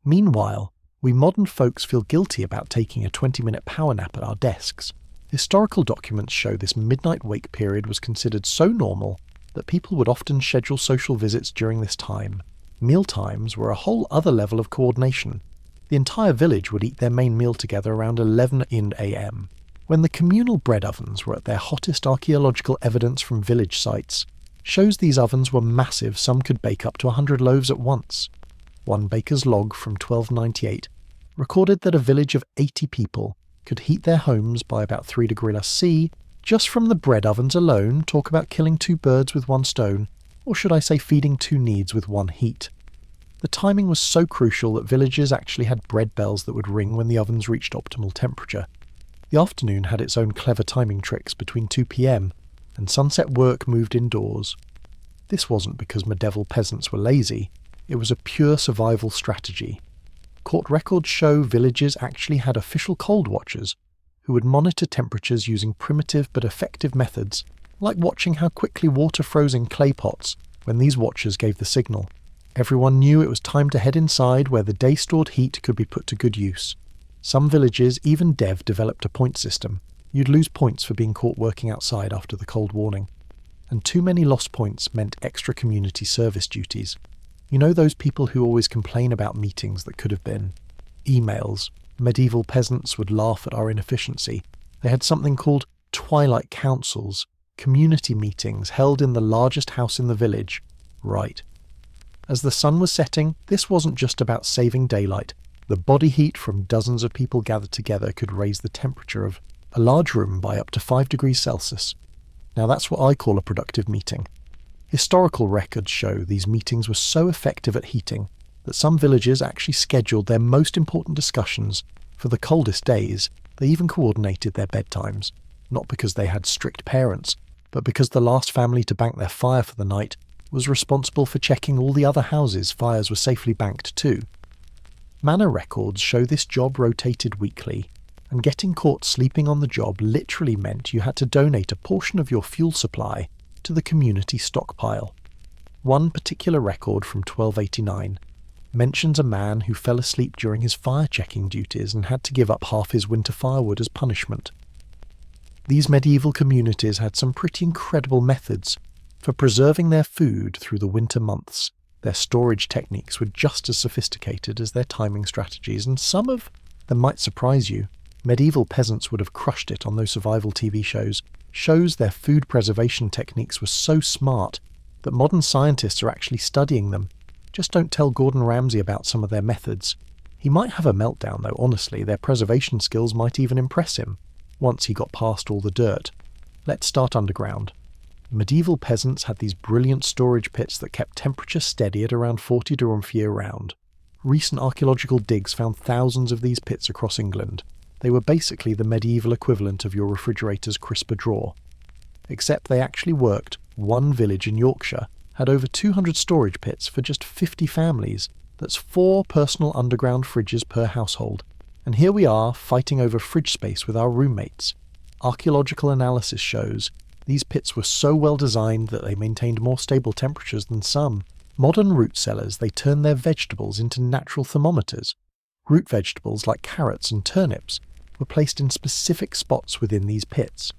S1: Meanwhile, we modern folks feel guilty about taking a 20-minute power nap at our desks. Historical documents show this midnight wake period was considered so normal that people would often schedule social visits during this time. Mealtimes were a whole other level of coordination. The entire village would eat their main meal together around 11 a.m. When the communal bread ovens were at their hottest, archaeological evidence from village sites shows these ovens were massive. Some could bake up to 100 loaves at once. One baker's log from 1298 recorded that a village of 80 people could heat their homes by about 3 degrees C just from the bread ovens alone. Talk about killing 2 birds with 1 stone, or should I say feeding 2 needs with 1 heat. The timing was so crucial that villages actually had bread bells that would ring when the ovens reached optimal temperature. The afternoon had its own clever timing tricks between 2 p.m. and sunset work moved indoors. This wasn't because medieval peasants were lazy, it was a pure survival strategy. Court records show villages actually had official cold watchers who would monitor temperatures using primitive but effective methods, like watching how quickly water froze in clay pots when these watchers gave the signal. Everyone knew it was time to head inside where the day-stored heat could be put to good use. Some villages, even Dev, developed a point system. You'd lose points for being caught working outside after the cold warning. And too many lost points meant extra community service duties. You know those people who always complain about meetings that could have been? Emails. Medieval peasants would laugh at our inefficiency. They had something called twilight councils, community meetings held in the largest house in the village. Right. As the sun was setting, this wasn't just about saving daylight. The body heat from dozens of people gathered together could raise the temperature of a large room by up to 5 degrees Celsius. Now that's what I call a productive meeting. Historical records show these meetings were so effective at heating that some villages actually scheduled their most important discussions for the coldest days. They even coordinated their bedtimes, not because they had strict parents, but because the last family to bank their fire for the night was responsible for checking all the other houses' fires were safely banked too. Manor records show this job rotated weekly, and getting caught sleeping on the job literally meant you had to donate a portion of your fuel supply to the community stockpile. One particular record from 1289 mentions a man who fell asleep during his fire-checking duties and had to give up half his winter firewood as punishment. These medieval communities had some pretty incredible methods for preserving their food through the winter months. Their storage techniques were just as sophisticated as their timing strategies, and some of them might surprise you. Medieval peasants would have crushed it on those survival TV shows their food preservation techniques were so smart that modern scientists are actually studying them. Just don't tell Gordon Ramsay about some of their methods. He might have a meltdown though, honestly. Their preservation skills might even impress him, once he got past all the dirt. Let's start underground. Medieval peasants had these brilliant storage pits that kept temperature steady at around 40 degrees year-round. Recent archaeological digs found thousands of these pits across England. They were basically the medieval equivalent of your refrigerator's crisper drawer. Except they actually worked. One village in Yorkshire had over 200 storage pits for just 50 families. That's 4 personal underground fridges per household. And here we are, fighting over fridge space with our roommates. Archaeological analysis shows these pits were so well designed that they maintained more stable temperatures than some. Modern root cellars, they turn their vegetables into natural thermometers. Root vegetables like carrots and turnips were placed in specific spots within these pits.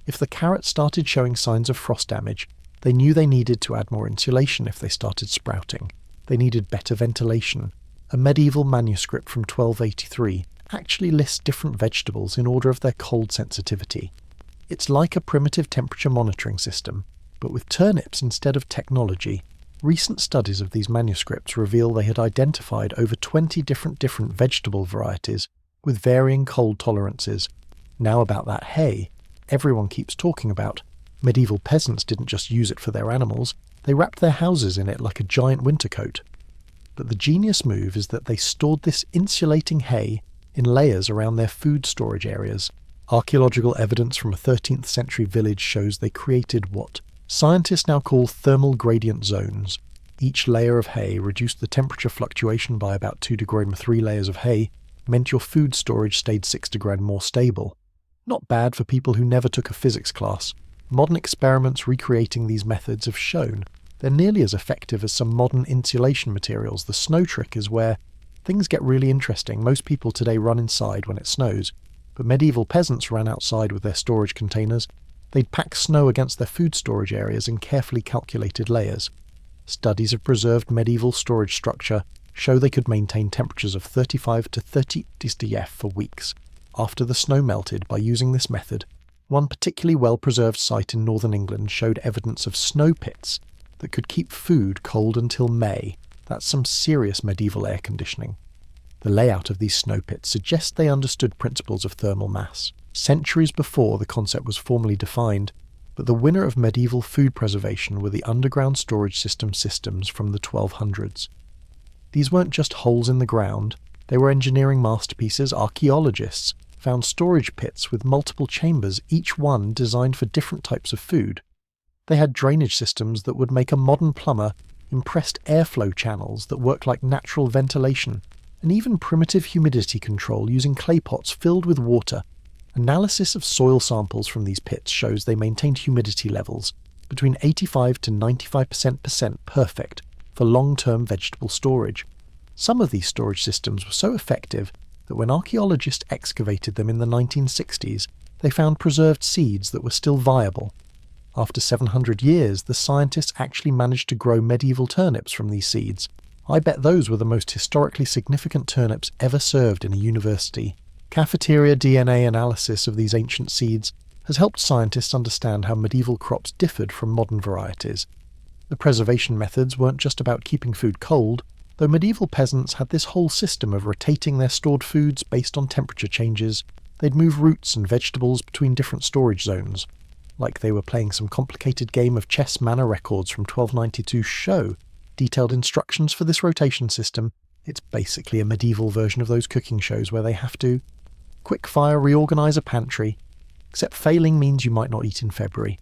S1: If the carrots started showing signs of frost damage, they knew they needed to add more insulation. If they started sprouting, they needed better ventilation. A medieval manuscript from 1283 actually lists different vegetables in order of their cold sensitivity. It's like a primitive temperature monitoring system, but with turnips instead of technology. Recent studies of these manuscripts reveal they had identified over 20 different vegetable varieties with varying cold tolerances. Now about that hay, everyone keeps talking about Medieval peasants didn't just use it for their animals, they wrapped their houses in it like a giant winter coat. But the genius move is that they stored this insulating hay in layers around their food storage areas. Archaeological evidence from a 13th century village shows they created what scientists now call thermal gradient zones. Each layer of hay reduced the temperature fluctuation by about 2 degrees. 3 layers of hay meant your food storage stayed 6 degrees more stable. Not bad for people who never took a physics class. Modern experiments recreating these methods have shown they're nearly as effective as some modern insulation materials. The snow trick is where things get really interesting. Most people today run inside when it snows, but medieval peasants ran outside with their storage containers. They'd pack snow against their food storage areas in carefully calculated layers. Studies of preserved medieval storage structure show they could maintain temperatures of 35 to 30 degrees for weeks after the snow melted by using this method. One particularly well-preserved site in northern England showed evidence of snow pits that could keep food cold until May. That's some serious medieval air conditioning. The layout of these snow pits suggests they understood principles of thermal mass, centuries before the concept was formally defined, but the winner of medieval food preservation were the underground storage systems from the 1200s. These weren't just holes in the ground, they were engineering masterpieces. Archaeologists found storage pits with multiple chambers, each one designed for different types of food. They had drainage systems that would make a modern plumber impressed airflow channels that work like natural ventilation, and even primitive humidity control using clay pots filled with water. Analysis of soil samples from these pits shows they maintained humidity levels between 85 to 95% perfect for long-term vegetable storage. Some of these storage systems were so effective that when archaeologists excavated them in the 1960s, they found preserved seeds that were still viable. After 700 years, the scientists actually managed to grow medieval turnips from these seeds. I bet those were the most historically significant turnips ever served in a university. Cafeteria DNA analysis of these ancient seeds has helped scientists understand how medieval crops differed from modern varieties. The preservation methods weren't just about keeping food cold, though medieval peasants had this whole system of rotating their stored foods based on temperature changes. They'd move roots and vegetables between different storage zones. Like they were playing some complicated game of chess. Manor records from 1292 show detailed instructions for this rotation system. It's basically a medieval version of those cooking shows where they have to quick-fire reorganize a pantry, except failing means you might not eat in February.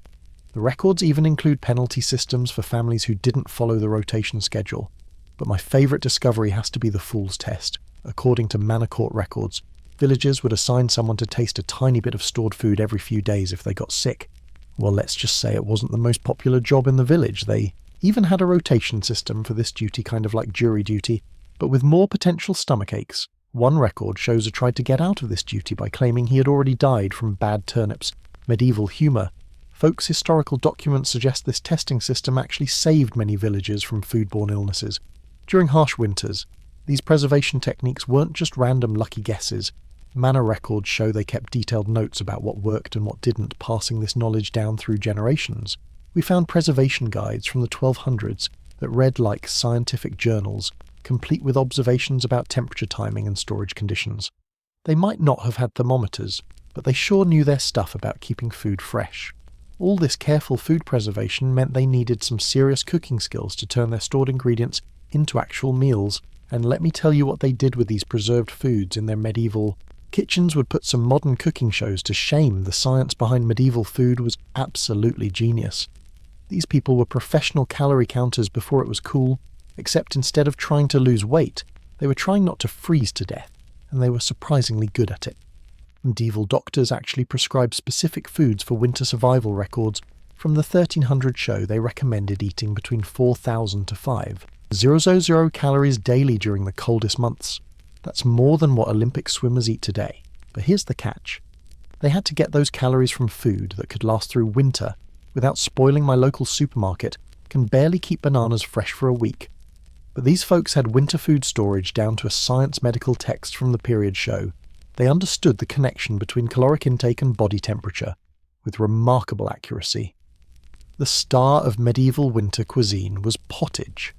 S1: The records even include penalty systems for families who didn't follow the rotation schedule. But my favourite discovery has to be the fool's test. According to manor court records, villagers would assign someone to taste a tiny bit of stored food every few days if they got sick. Well, let's just say it wasn't the most popular job in the village. They even had a rotation system for this duty, kind of like jury duty, but with more potential stomach aches. One record shows a tried to get out of this duty by claiming he had already died from bad turnips. Medieval humour. Folks' historical documents suggest this testing system actually saved many villagers from foodborne illnesses. During harsh winters, these preservation techniques weren't just random lucky guesses. Manor records show they kept detailed notes about what worked and what didn't, passing this knowledge down through generations. We found preservation guides from the 1200s that read like scientific journals, complete with observations about temperature timing and storage conditions. They might not have had thermometers, but they sure knew their stuff about keeping food fresh. All this careful food preservation meant they needed some serious cooking skills to turn their stored ingredients into actual meals, and let me tell you what they did with these preserved foods in their medieval kitchens would put some modern cooking shows to shame. The science behind medieval food was absolutely genius. These people were professional calorie counters before it was cool, except instead of trying to lose weight, they were trying not to freeze to death, and they were surprisingly good at it. Medieval doctors actually prescribed specific foods for winter survival. Records from the 1300 show they recommended eating between 4,000 to 5,000 calories daily during the coldest months. That's more than what Olympic swimmers eat today. But here's the catch. They had to get those calories from food that could last through winter without spoiling. My local supermarket can barely keep bananas fresh for a week. But these folks had winter food storage down to a science medical text from the period show. They understood the connection between caloric intake and body temperature with remarkable accuracy. The star of medieval winter cuisine was pottage.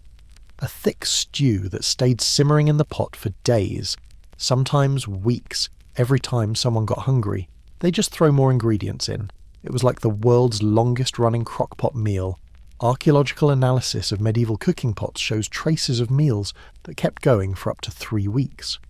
S1: A thick stew that stayed simmering in the pot for days, sometimes weeks. Every time someone got hungry, they just throw more ingredients in. It was like the world's longest-running crockpot meal. Archaeological analysis of medieval cooking pots shows traces of meals that kept going for up to 3 weeks.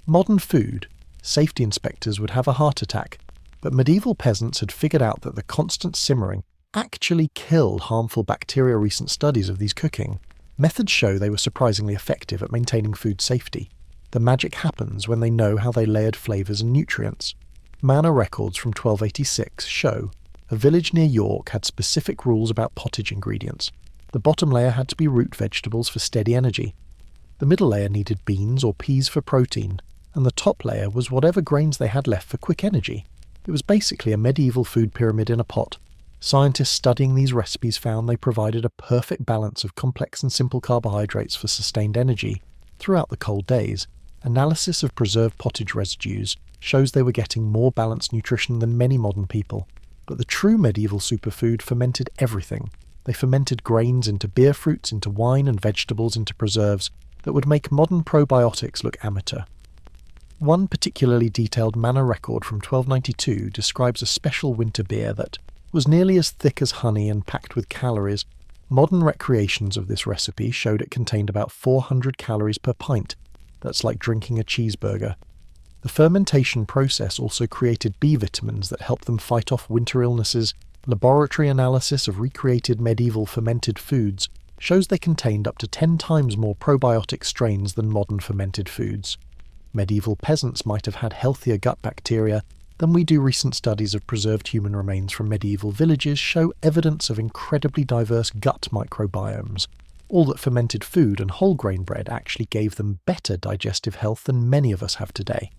S1: Modern food, safety inspectors would have a heart attack, but medieval peasants had figured out that the constant simmering actually killed harmful bacteria. Recent studies of these cooking methods show they were surprisingly effective at maintaining food safety. The magic happens when they know how they layered flavours and nutrients. Manor records from 1286 show a village near York had specific rules about pottage ingredients. The bottom layer had to be root vegetables for steady energy. The middle layer needed beans or peas for protein, and the top layer was whatever grains they had left for quick energy. It was basically a medieval food pyramid in a pot. Scientists studying these recipes found they provided a perfect balance of complex and simple carbohydrates for sustained energy throughout the cold days. Analysis of preserved pottage residues shows they were getting more balanced nutrition than many modern people. But the true medieval superfood fermented everything. They fermented grains into beer fruits, into wine, and vegetables into preserves that would make modern probiotics look amateur. One particularly detailed manor record from 1292 describes a special winter beer that was nearly as thick as honey and packed with calories. Modern recreations of this recipe showed it contained about 400 calories per pint. That's like drinking a cheeseburger. The fermentation process also created B vitamins that helped them fight off winter illnesses. Laboratory analysis of recreated medieval fermented foods shows they contained up to 10 times more probiotic strains than modern fermented foods. Medieval peasants might have had healthier gut bacteria than we do. Recent studies of preserved human remains from medieval villages show evidence of incredibly diverse gut microbiomes. All that fermented food and whole grain bread actually gave them better digestive health than many of us have today.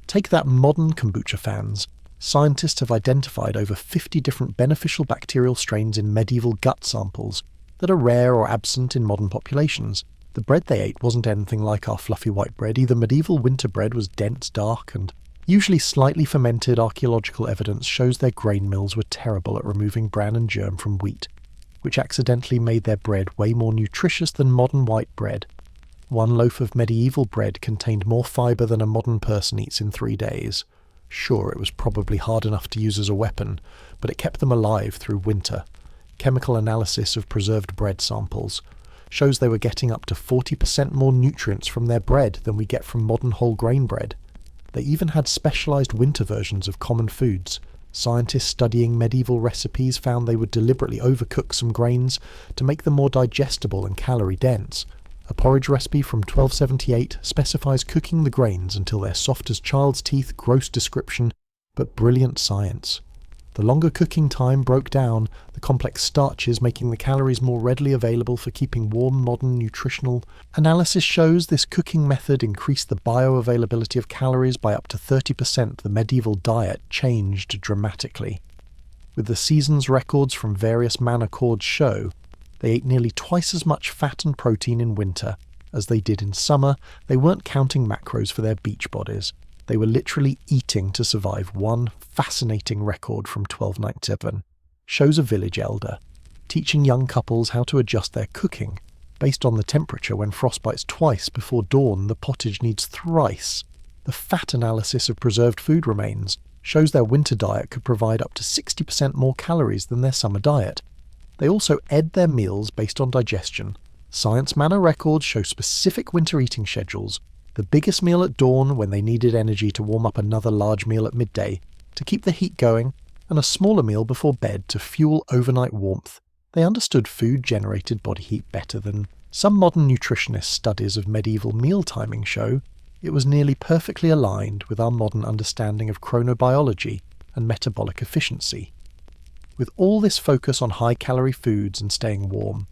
S1: Take that, modern kombucha fans. Scientists have identified over 50 different beneficial bacterial strains in medieval gut samples that are rare or absent in modern populations. The bread they ate wasn't anything like our fluffy white bread either. Medieval winter bread was dense, dark, and usually slightly fermented. Archaeological evidence shows their grain mills were terrible at removing bran and germ from wheat, which accidentally made their bread way more nutritious than modern white bread. One loaf of medieval bread contained more fibre than a modern person eats in 3 days. Sure, it was probably hard enough to use as a weapon, but it kept them alive through winter. Chemical analysis of preserved bread samples shows they were getting up to 40% more nutrients from their bread than we get from modern whole grain bread. They even had specialised winter versions of common foods. Scientists studying medieval recipes found they would deliberately overcook some grains to make them more digestible and calorie-dense. A porridge recipe from 1278 specifies cooking the grains until they're soft as child's teeth. Gross description, but brilliant science. The longer cooking time broke down the complex starches, making the calories more readily available for keeping warm. Modern nutritional analysis shows this cooking method increased the bioavailability of calories by up to 30%. The medieval diet changed dramatically. With the seasons records from various manor courts show they ate nearly twice as much fat and protein in winter as they did in summer. They weren't counting macros for their beach bodies. They were literally eating to survive. One fascinating record from 1297 shows a village elder teaching young couples how to adjust their cooking based on the temperature. When frost bites twice before dawn, the pottage needs thrice. The fat analysis of preserved food remains shows their winter diet could provide up to 60% more calories than their summer diet. They also ed their meals based on digestion. Science manor records show specific winter eating schedules. The biggest meal at dawn when they needed energy to warm up another large meal at midday to keep the heat going, and a smaller meal before bed to fuel overnight warmth. They understood food-generated body heat better than some modern nutritionist. Studies of medieval meal timing show it was nearly perfectly aligned with our modern understanding of chronobiology and metabolic efficiency. With all this focus on high-calorie foods and staying warm,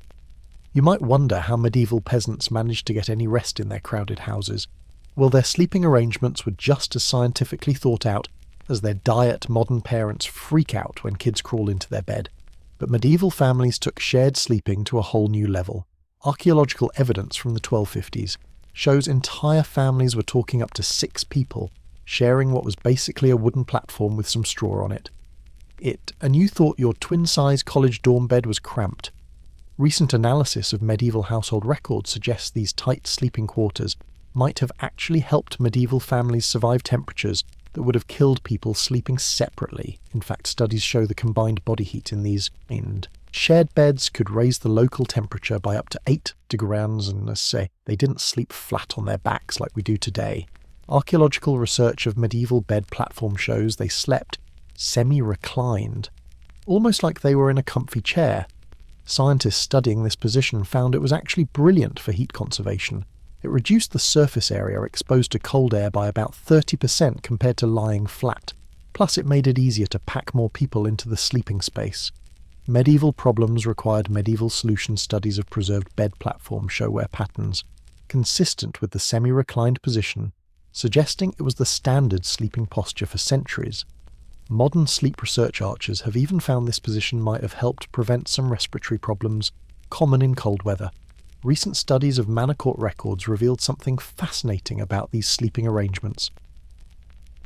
S1: you might wonder how medieval peasants managed to get any rest in their crowded houses. Well, their sleeping arrangements were just as scientifically thought out as their diet. Modern parents freak out when kids crawl into their bed, but medieval families took shared sleeping to a whole new level. Archaeological evidence from the 1250s shows entire families were talking up to 6 people, sharing what was basically a wooden platform with some straw on it. And you thought your twin-size college dorm bed was cramped. Recent analysis of medieval household records suggests these tight sleeping quarters might have actually helped medieval families survive temperatures that would have killed people sleeping separately. In fact, studies show the combined body heat in these shared beds could raise the local temperature by up to 8 degrees, and let's say they didn't sleep flat on their backs like we do today. Archaeological research of medieval bed platform shows they slept semi-reclined, almost like they were in a comfy chair. Scientists studying this position found it was actually brilliant for heat conservation. It reduced the surface area exposed to cold air by about 30% compared to lying flat. Plus, it made it easier to pack more people into the sleeping space. Medieval problems required medieval solution studies of preserved bed platforms show wear patterns, consistent with the semi-reclined position, suggesting it was the standard sleeping posture for centuries. Modern sleep research archers have even found this position might have helped prevent some respiratory problems common in cold weather. Recent studies of manor court records revealed something fascinating about these sleeping arrangements.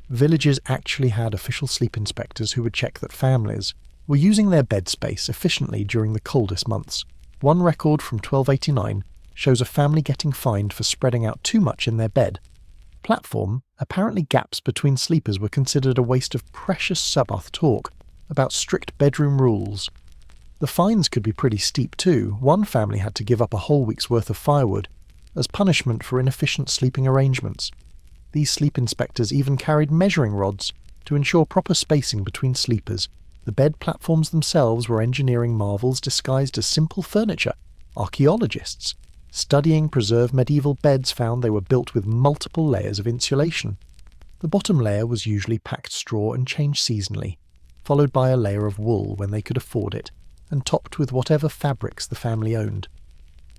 S1: Villages actually had official sleep inspectors who would check that families were using their bed space efficiently during the coldest months. One record from 1289 shows a family getting fined for spreading out too much in their bed. Platform, apparently gaps between sleepers were considered a waste of precious Sabbath talk about strict bedroom rules. The fines could be pretty steep too. One family had to give up a whole week's worth of firewood as punishment for inefficient sleeping arrangements. These sleep inspectors even carried measuring rods to ensure proper spacing between sleepers. The bed platforms themselves were engineering marvels disguised as simple furniture. Archaeologists studying preserved medieval beds found they were built with multiple layers of insulation. The bottom layer was usually packed straw and changed seasonally, followed by a layer of wool when they could afford it, and topped with whatever fabrics the family owned.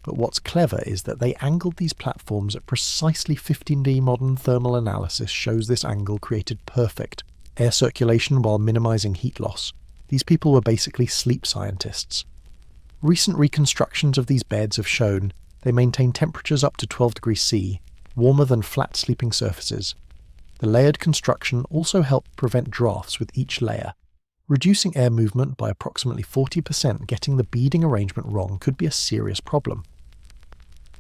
S1: But what's clever is that they angled these platforms at precisely 15D. Modern thermal analysis shows this angle created perfect air circulation while minimizing heat loss. These people were basically sleep scientists. Recent reconstructions of these beds have shown they maintain temperatures up to 12 degrees C, warmer than flat sleeping surfaces. The layered construction also helped prevent drafts with each layer. Reducing air movement by approximately 40%, getting the beading arrangement wrong could be a serious problem.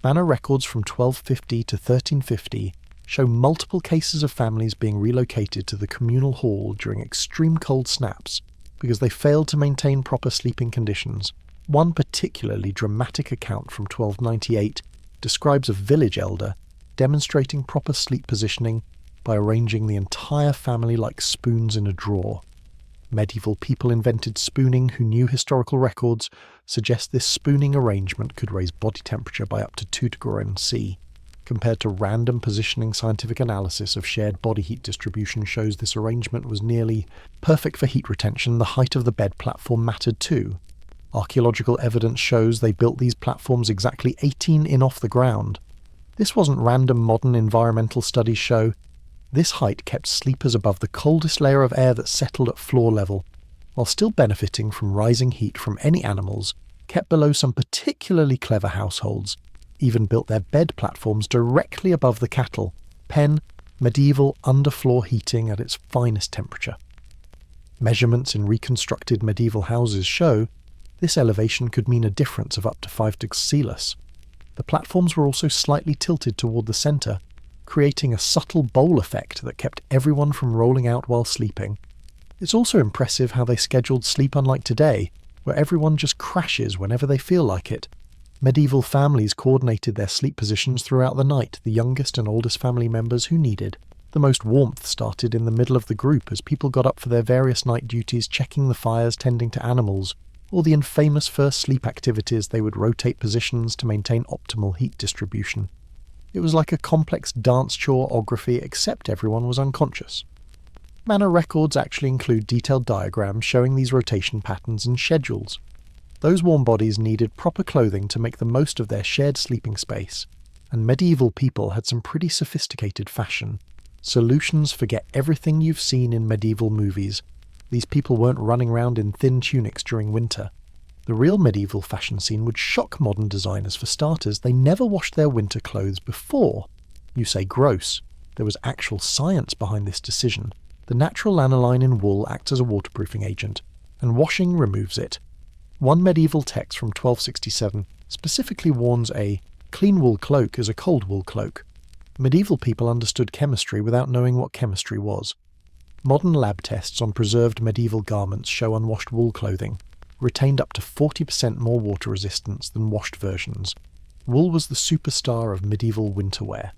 S1: Manor records from 1250 to 1350 show multiple cases of families being relocated to the communal hall during extreme cold snaps because they failed to maintain proper sleeping conditions. One particularly dramatic account from 1298 describes a village elder demonstrating proper sleep positioning by arranging the entire family like spoons in a drawer. Medieval people invented spooning who knew historical records suggest this spooning arrangement could raise body temperature by up to 2 degrees C. Compared to random positioning, scientific analysis of shared body heat distribution shows this arrangement was nearly perfect for heat retention. The height of the bed platform mattered too. Archaeological evidence shows they built these platforms exactly 18 in off the ground. This wasn't random. Modern environmental studies show this height kept sleepers above the coldest layer of air that settled at floor level, while still benefiting from rising heat from any animals kept below. Some particularly clever households even built their bed platforms directly above the cattle pen, medieval underfloor heating at its finest temperature. Measurements in reconstructed medieval houses show this elevation could mean a difference of up to 5 degrees Celsius. The platforms were also slightly tilted toward the centre, creating a subtle bowl effect that kept everyone from rolling out while sleeping. It's also impressive how they scheduled sleep, unlike today, where everyone just crashes whenever they feel like it. Medieval families coordinated their sleep positions throughout the night, the youngest and oldest family members who needed. The most warmth started in the middle of the group as people got up for their various night duties, checking the fires, tending to animals, or the infamous first sleep activities. They would rotate positions to maintain optimal heat distribution. It was like a complex dance choreography, except everyone was unconscious. Manor records actually include detailed diagrams showing these rotation patterns and schedules. Those warm bodies needed proper clothing to make the most of their shared sleeping space, and medieval people had some pretty sophisticated fashion. Solutions forget everything you've seen in medieval movies. These people weren't running around in thin tunics during winter. The real medieval fashion scene would shock modern designers. For starters, they never washed their winter clothes before. You say gross. There was actual science behind this decision. The natural lanolin in wool acts as a waterproofing agent, and washing removes it. One medieval text from 1267 specifically warns a clean wool cloak is a cold wool cloak. Medieval people understood chemistry without knowing what chemistry was. Modern lab tests on preserved medieval garments show unwashed wool clothing retained up to 40% more water resistance than washed versions. Wool was the superstar of medieval winter wear.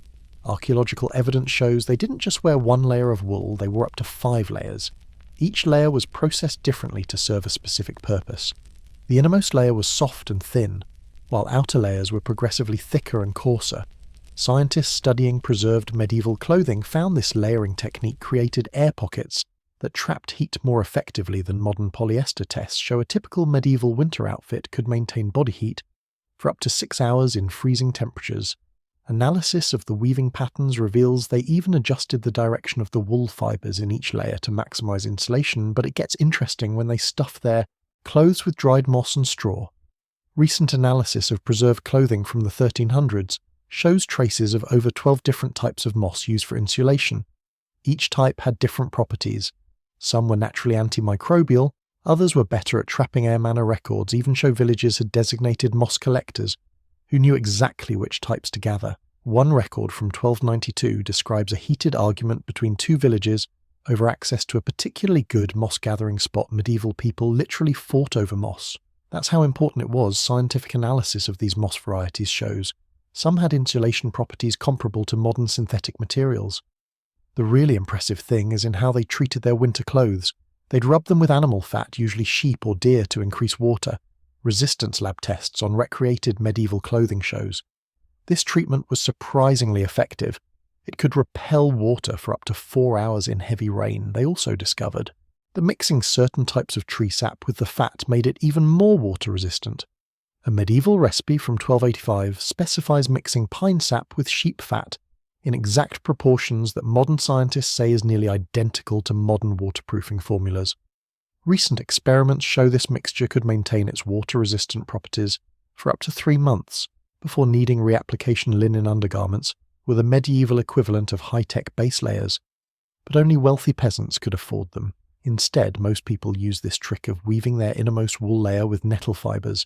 S1: Archaeological evidence shows they didn't just wear one layer of wool, they wore up to 5 layers. Each layer was processed differently to serve a specific purpose. The innermost layer was soft and thin, while outer layers were progressively thicker and coarser. Scientists studying preserved medieval clothing found this layering technique created air pockets that trapped heat more effectively than modern polyester tests show a typical medieval winter outfit could maintain body heat for up to 6 hours in freezing temperatures. Analysis of the weaving patterns reveals they even adjusted the direction of the wool fibres in each layer to maximise insulation, but it gets interesting when they stuff their clothes with dried moss and straw. Recent analysis of preserved clothing from the 1300s shows traces of over 12 different types of moss used for insulation. Each type had different properties. Some were naturally antimicrobial, others were better at trapping air. Manor records even show villagers had designated moss collectors, who knew exactly which types to gather. One record from 1292 describes a heated argument between 2 villages over access to a particularly good moss-gathering spot. Medieval people literally fought over moss. That's how important it was. Scientific analysis of these moss varieties shows some had insulation properties comparable to modern synthetic materials. The really impressive thing is in how they treated their winter clothes. They'd rub them with animal fat, usually sheep or deer, to increase water resistance. Lab tests on recreated medieval clothing shows this treatment was surprisingly effective. It could repel water for up to 4 hours in heavy rain. They also discovered that mixing certain types of tree sap with the fat made it even more water resistant. A medieval recipe from 1285 specifies mixing pine sap with sheep fat in exact proportions that modern scientists say is nearly identical to modern waterproofing formulas. Recent experiments show this mixture could maintain its water-resistant properties for up to 3 months before needing reapplication. Linen undergarments were the medieval equivalent of high-tech base layers, but only wealthy peasants could afford them. Instead, most people use this trick of weaving their innermost wool layer with nettle fibres.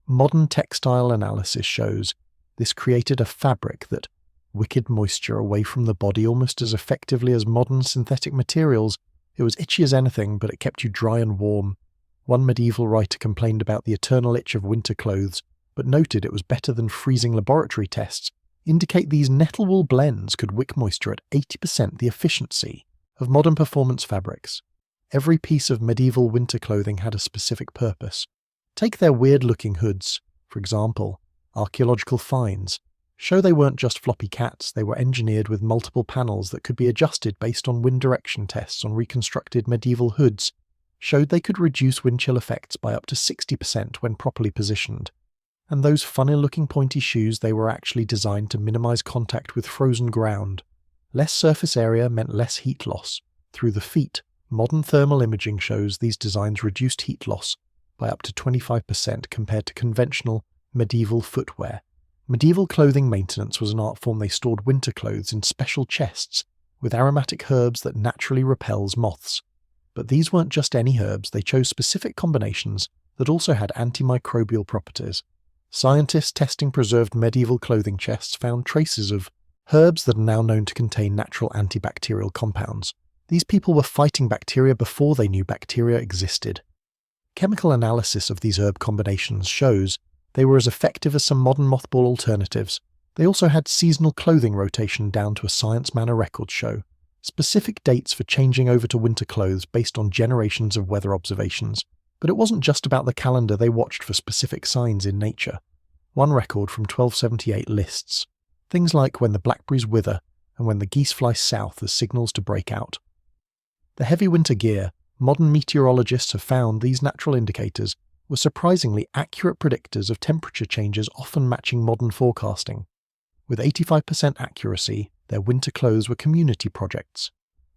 S1: Modern textile analysis shows this created a fabric that wickeded moisture away from the body almost as effectively as modern synthetic materials. It was itchy as anything, but it kept you dry and warm. One medieval writer complained about the eternal itch of winter clothes, but noted it was better than freezing. Laboratory tests indicate these nettle wool blends could wick moisture at 80% the efficiency of modern performance fabrics. Every piece of medieval winter clothing had a specific purpose. Take their weird-looking hoods, for example. Archaeological finds show they weren't just floppy cats, they were engineered with multiple panels that could be adjusted based on wind direction. Tests on reconstructed medieval hoods showed they could reduce wind chill effects by up to 60% when properly positioned. And those funny-looking pointy shoes, they were actually designed to minimize contact with frozen ground. Less surface area meant less heat loss through the feet. Modern thermal imaging shows these designs reduced heat loss by up to 25% compared to conventional medieval footwear. Medieval clothing maintenance was an art form. They stored winter clothes in special chests with aromatic herbs that naturally repels moths. But these weren't just any herbs, they chose specific combinations that also had antimicrobial properties. Scientists testing preserved medieval clothing chests found traces of herbs that are now known to contain natural antibacterial compounds. These people were fighting bacteria before they knew bacteria existed. Chemical analysis of these herb combinations shows they were as effective as some modern mothball alternatives. They also had seasonal clothing rotation down to a science. Manor records show specific dates for changing over to winter clothes based on generations of weather observations. But it wasn't just about the calendar. They watched for specific signs in nature. One record from 1278 lists things like when the blackberries wither and when the geese fly south as signals to break out. The heavy winter gear, modern meteorologists have found these natural indicators were surprisingly accurate predictors of temperature changes, often matching modern forecasting. With 85% accuracy, their winter clothes were community projects.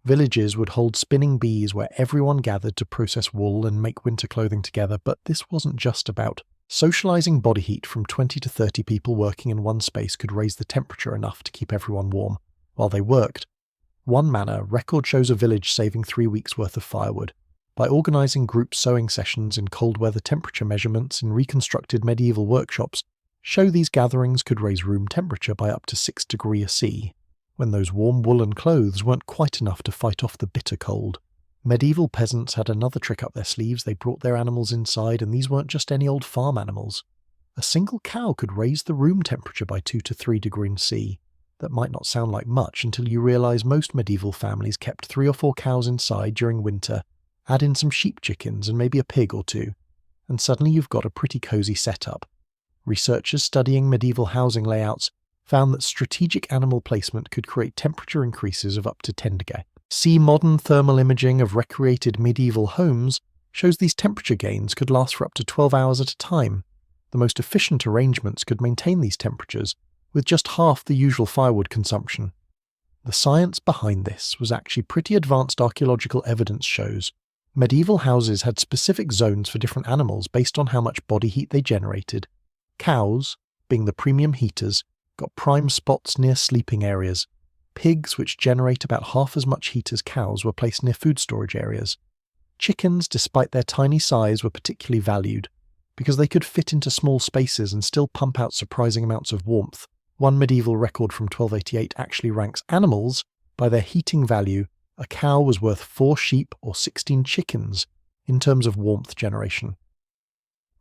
S1: Villages would hold spinning bees where everyone gathered to process wool and make winter clothing together, but this wasn't just about socializing. Body heat from 20 to 30 people working in one space could raise the temperature enough to keep everyone warm while they worked. One manor record shows a village saving 3 weeks' worth of firewood by organizing group sewing sessions in cold weather. Temperature measurements in reconstructed medieval workshops show these gatherings could raise room temperature by up to 6 degrees C. when those warm woolen clothes weren't quite enough to fight off the bitter cold. Medieval peasants had another trick up their sleeves. They brought their animals inside, and these weren't just any old farm animals. A single cow could raise the room temperature by 2 to 3 degrees C. That might not sound like much until you realise most medieval families kept 3 or 4 cows inside during winter, add in some sheep chickens and maybe a pig or two, and suddenly you've got a pretty cosy setup. Researchers studying medieval housing layouts found that strategic animal placement could create temperature increases of up to 10 degrees. See modern thermal imaging of recreated medieval homes shows these temperature gains could last for up to 12 hours at a time. The most efficient arrangements could maintain these temperatures with just half the usual firewood consumption. The science behind this was actually pretty advanced. Archaeological evidence shows medieval houses had specific zones for different animals based on how much body heat they generated. Cows, being the premium heaters, got prime spots near sleeping areas. Pigs, which generate about half as much heat as cows, were placed near food storage areas. Chickens, despite their tiny size, were particularly valued because they could fit into small spaces and still pump out surprising amounts of warmth. One medieval record from 1288 actually ranks animals by their heating value. A cow was worth 4 sheep or 16 chickens in terms of warmth generation.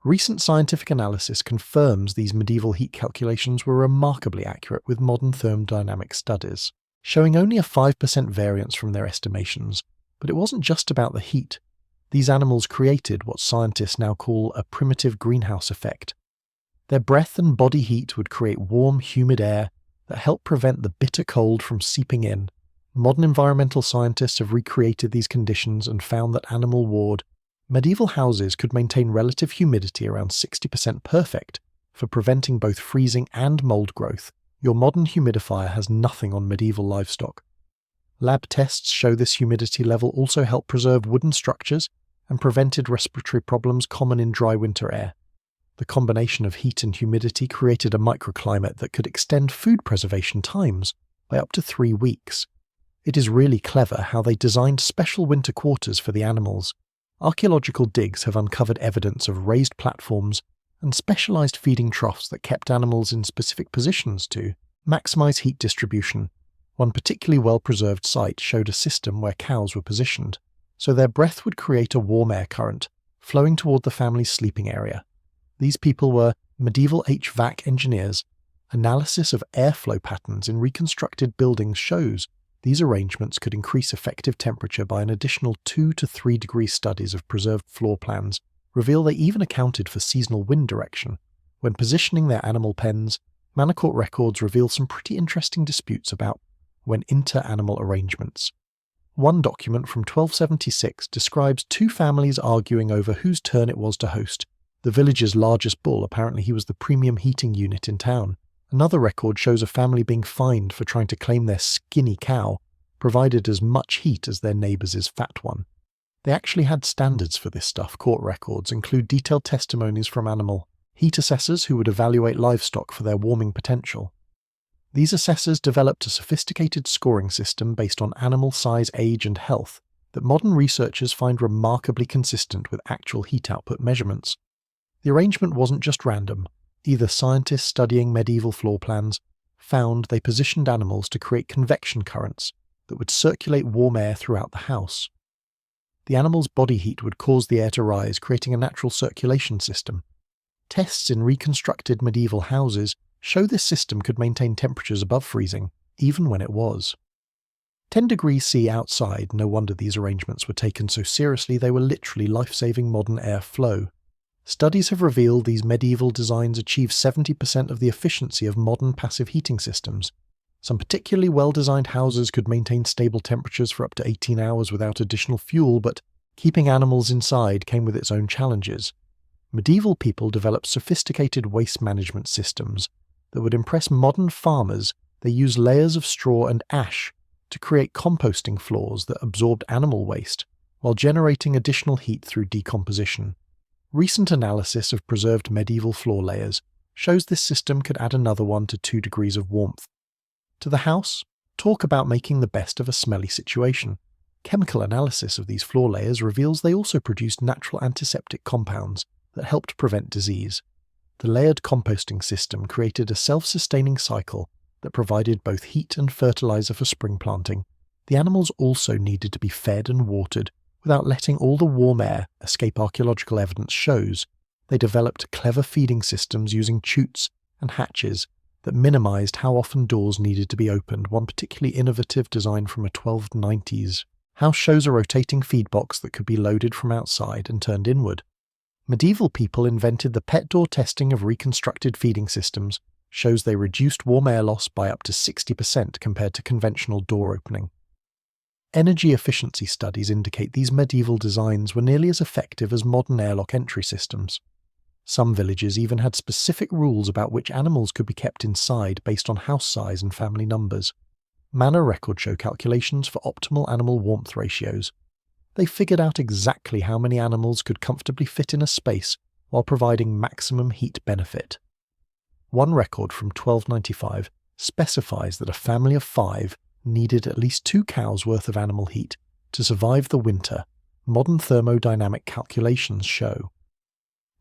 S1: Recent scientific analysis confirms these medieval heat calculations were remarkably accurate with modern thermodynamic studies, showing only a 5% variance from their estimations. But it wasn't just about the heat. These animals created what scientists now call a primitive greenhouse effect. Their breath and body heat would create warm, humid air that helped prevent the bitter cold from seeping in. Modern environmental scientists have recreated these conditions and found that animal ward medieval houses could maintain relative humidity around 60% perfect for preventing both freezing and mold growth. Your modern humidifier has nothing on medieval livestock. Lab tests show this humidity level also helped preserve wooden structures and prevented respiratory problems common in dry winter air. The combination of heat and humidity created a microclimate that could extend food preservation times by up to 3 weeks. It is really clever how they designed special winter quarters for the animals. Archaeological digs have uncovered evidence of raised platforms and specialized feeding troughs that kept animals in specific positions to maximize heat distribution. One particularly well-preserved site showed a system where cows were positioned, so their breath would create a warm air current flowing toward the family's sleeping area. These people were medieval HVAC engineers. Analysis of airflow patterns in reconstructed buildings shows these arrangements could increase effective temperature by an additional 2 to 3 degrees. Studies of preserved floor plans reveal they even accounted for seasonal wind direction. When positioning their animal pens, Manor Court records reveal some pretty interesting disputes about when inter-animal arrangements. One document from 1276 describes 2 families arguing over whose turn it was to host. The village's largest bull, apparently he was the premium heating unit in town. Another record shows a family being fined for trying to claim their skinny cow provided as much heat as their neighbours' fat one. They actually had standards for this stuff. Court records include detailed testimonies from animal heat assessors who would evaluate livestock for their warming potential. These assessors developed a sophisticated scoring system based on animal size, age and health that modern researchers find remarkably consistent with actual heat output measurements. The arrangement wasn't just random. Either scientists studying medieval floor plans found they positioned animals to create convection currents that would circulate warm air throughout the house. The animal's body heat would cause the air to rise, creating a natural circulation system. Tests in reconstructed medieval houses show this system could maintain temperatures above freezing, even when it was 10 degrees C outside. No wonder these arrangements were taken so seriously. They were literally life-saving modern air flow. Studies have revealed these medieval designs achieve 70% of the efficiency of modern passive heating systems. Some particularly well-designed houses could maintain stable temperatures for up to 18 hours without additional fuel, but keeping animals inside came with its own challenges. Medieval people developed sophisticated waste management systems that would impress modern farmers. They used layers of straw and ash to create composting floors that absorbed animal waste, while generating additional heat through decomposition. Recent analysis of preserved medieval floor layers shows this system could add another 1 to 2 degrees of warmth to the house. Talk about making the best of a smelly situation. Chemical analysis of these floor layers reveals they also produced natural antiseptic compounds that helped prevent disease. The layered composting system created a self-sustaining cycle that provided both heat and fertilizer for spring planting, the animals also needed to be fed and watered without letting all the warm air escape. Archaeological evidence shows they developed clever feeding systems using chutes and hatches that minimized how often doors needed to be opened. One particularly innovative design from a 1290s house shows a rotating feed box that could be loaded from outside and turned inward. Medieval people invented the pet door. Testing of reconstructed feeding systems shows they reduced warm air loss by up to 60% compared to conventional door opening. Energy efficiency studies indicate these medieval designs were nearly as effective as modern airlock entry systems. Some villages even had specific rules about which animals could be kept inside based on house size and family numbers. Manor records show calculations for optimal animal warmth ratios. They figured out exactly how many animals could comfortably fit in a space while providing maximum heat benefit. One record from 1295 specifies that a family of 5 needed at least 2 cows' worth of animal heat to survive the winter, modern thermodynamic calculations show.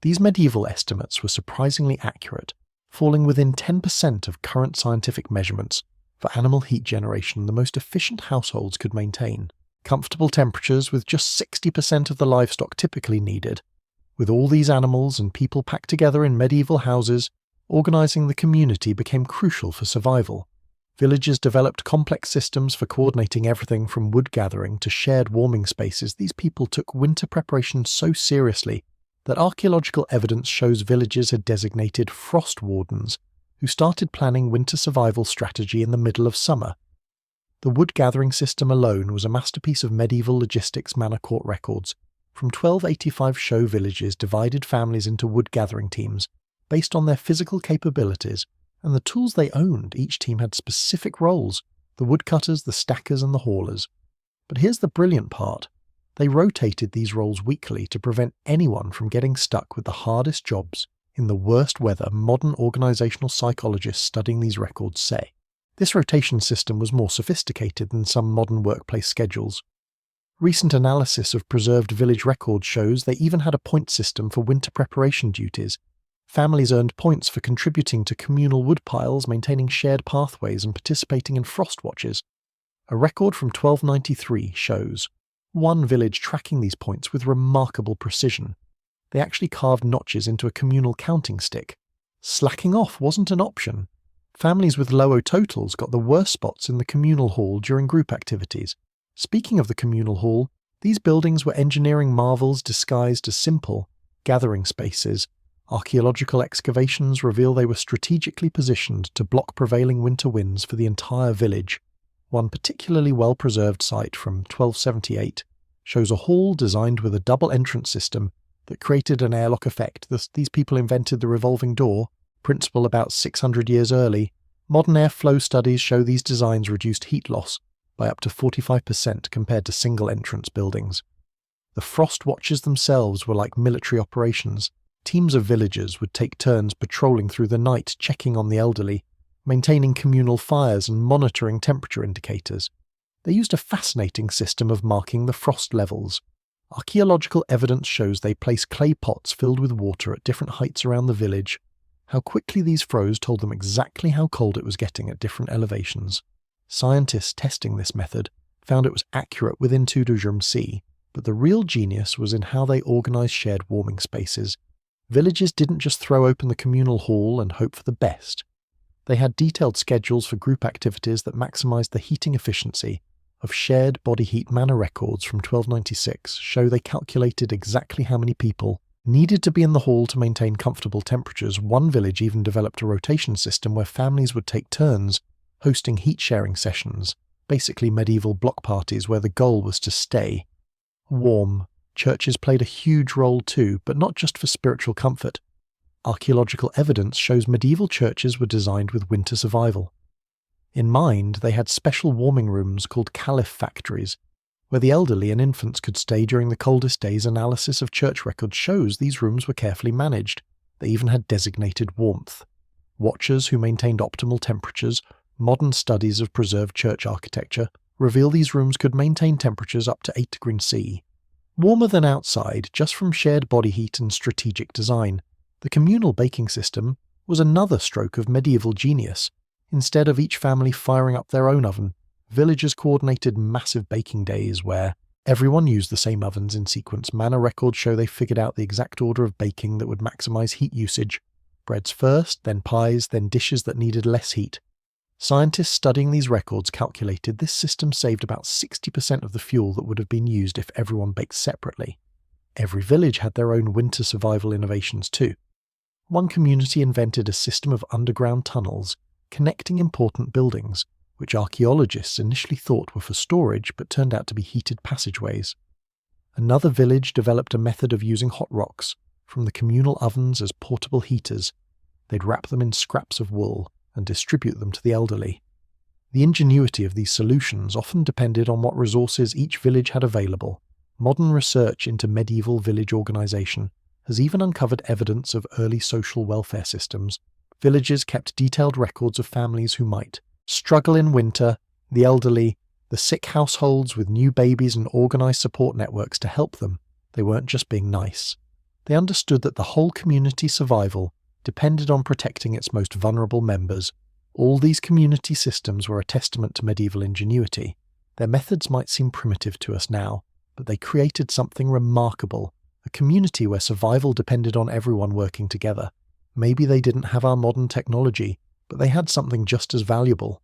S1: These medieval estimates were surprisingly accurate, falling within 10% of current scientific measurements for animal heat generation the most efficient households could maintain. Comfortable temperatures with just 60% of the livestock typically needed. With all these animals and people packed together in medieval houses, organizing the community became crucial for survival. Villages developed complex systems for coordinating everything from wood gathering to shared warming spaces. These people took winter preparation so seriously that archaeological evidence shows villages had designated frost wardens who started planning winter survival strategy in the middle of summer. The wood gathering system alone was a masterpiece of medieval logistics. Manor court records from 1285 show villages divided families into wood gathering teams based on their physical capabilities and the tools they owned. Each team had specific roles: the woodcutters, the stackers, and the haulers. But here's the brilliant part. They rotated these roles weekly to prevent anyone from getting stuck with the hardest jobs in the worst weather. Modern organizational psychologists studying these records say this rotation system was more sophisticated than some modern workplace schedules. Recent analysis of preserved village records shows they even had a point system for winter preparation duties. Families earned points for contributing to communal woodpiles, maintaining shared pathways, and participating in frost watches. A record from 1293 shows one village tracking these points with remarkable precision. They actually carved notches into a communal counting stick. Slacking off wasn't an option. Families with lower totals got the worst spots in the communal hall during group activities. Speaking of the communal hall, these buildings were engineering marvels disguised as simple gathering spaces. Archaeological excavations reveal they were strategically positioned to block prevailing winter winds for the entire village. One particularly well-preserved site from 1278 shows a hall designed with a double entrance system that created an airlock effect. These people invented the revolving door principle about 600 years early. Modern airflow studies show these designs reduced heat loss by up to 45% compared to single-entrance buildings. The frost watches themselves were like military operations. Teams of villagers would take turns patrolling through the night, checking on the elderly, maintaining communal fires and monitoring temperature indicators. They used a fascinating system of marking the frost levels. Archaeological evidence shows they placed clay pots filled with water at different heights around the village. How quickly these froze told them exactly how cold it was getting at different elevations. Scientists testing this method found it was accurate within 2 degrees C, but the real genius was in how they organized shared warming spaces. Villages didn't just throw open the communal hall and hope for the best. They had detailed schedules for group activities that maximized the heating efficiency of shared body heat. Manor records from 1296 show they calculated exactly how many people needed to be in the hall to maintain comfortable temperatures. One village even developed a rotation system where families would take turns hosting heat-sharing sessions, basically medieval block parties where the goal was to stay warm. Churches played a huge role too, but not just for spiritual comfort. Archaeological evidence shows medieval churches were designed with winter survival in mind. They had special warming rooms called caliph factories, where the elderly and infants could stay during the coldest days. Analysis of church records shows these rooms were carefully managed. They even had designated warmth watchers who maintained optimal temperatures. Modern studies of preserved church architecture reveal these rooms could maintain temperatures up to 8 degrees C, warmer than outside, just from shared body heat and strategic design. The communal baking system was another stroke of medieval genius. Instead of each family firing up their own oven, villagers coordinated massive baking days where everyone used the same ovens in sequence. Manor records show they figured out the exact order of baking that would maximize heat usage. Breads first, then pies, then dishes that needed less heat. Scientists studying these records calculated this system saved about 60% of the fuel that would have been used if everyone baked separately. Every village had their own winter survival innovations too. One community invented a system of underground tunnels connecting important buildings, which archaeologists initially thought were for storage but turned out to be heated passageways. Another village developed a method of using hot rocks from the communal ovens as portable heaters. They'd wrap them in scraps of wool and distribute them to the elderly. The ingenuity of these solutions often depended on what resources each village had available. Modern research into medieval village organization has even uncovered evidence of early social welfare systems. Villages kept detailed records of families who might struggle in winter, the elderly, the sick households with new babies, and organized support networks to help them. They weren't just being nice. They understood that the whole community's survival depended on protecting its most vulnerable members. All these community systems were a testament to medieval ingenuity. Their methods might seem primitive to us now, but they created something remarkable, a community where survival depended on everyone working together. Maybe they didn't have our modern technology, but they had something just as valuable.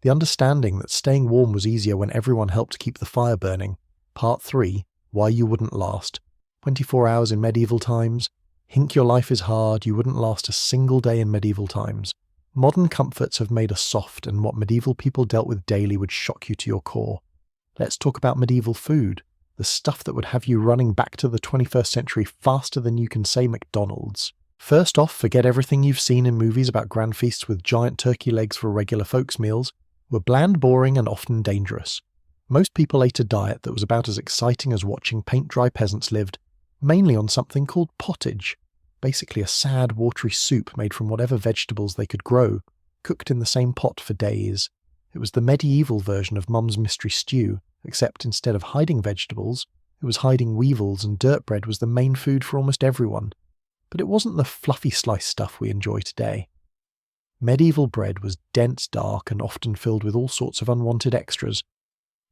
S1: The understanding that staying warm was easier when everyone helped keep the fire burning. Part 3, Why You Wouldn't Last. 24 hours in medieval times. Hink your life is hard, you wouldn't last a single day in medieval times. Modern comforts have made us soft, and what medieval people dealt with daily would shock you to your core. Let's talk about medieval food. The stuff that would have you running back to the 21st century faster than you can say McDonald's. First off, forget everything you've seen in movies about grand feasts with giant turkey legs for regular folks' meals. Were bland, boring, and often dangerous. Most people ate a diet that was about as exciting as watching paint-dry peasants lived, mainly on something called pottage, basically a sad, watery soup made from whatever vegetables they could grow, cooked in the same pot for days. It was the medieval version of Mum's mystery stew, except instead of hiding vegetables, it was hiding weevils, and dirt bread was the main food for almost everyone. But it wasn't the fluffy sliced stuff we enjoy today. Medieval bread was dense, dark, and often filled with all sorts of unwanted extras.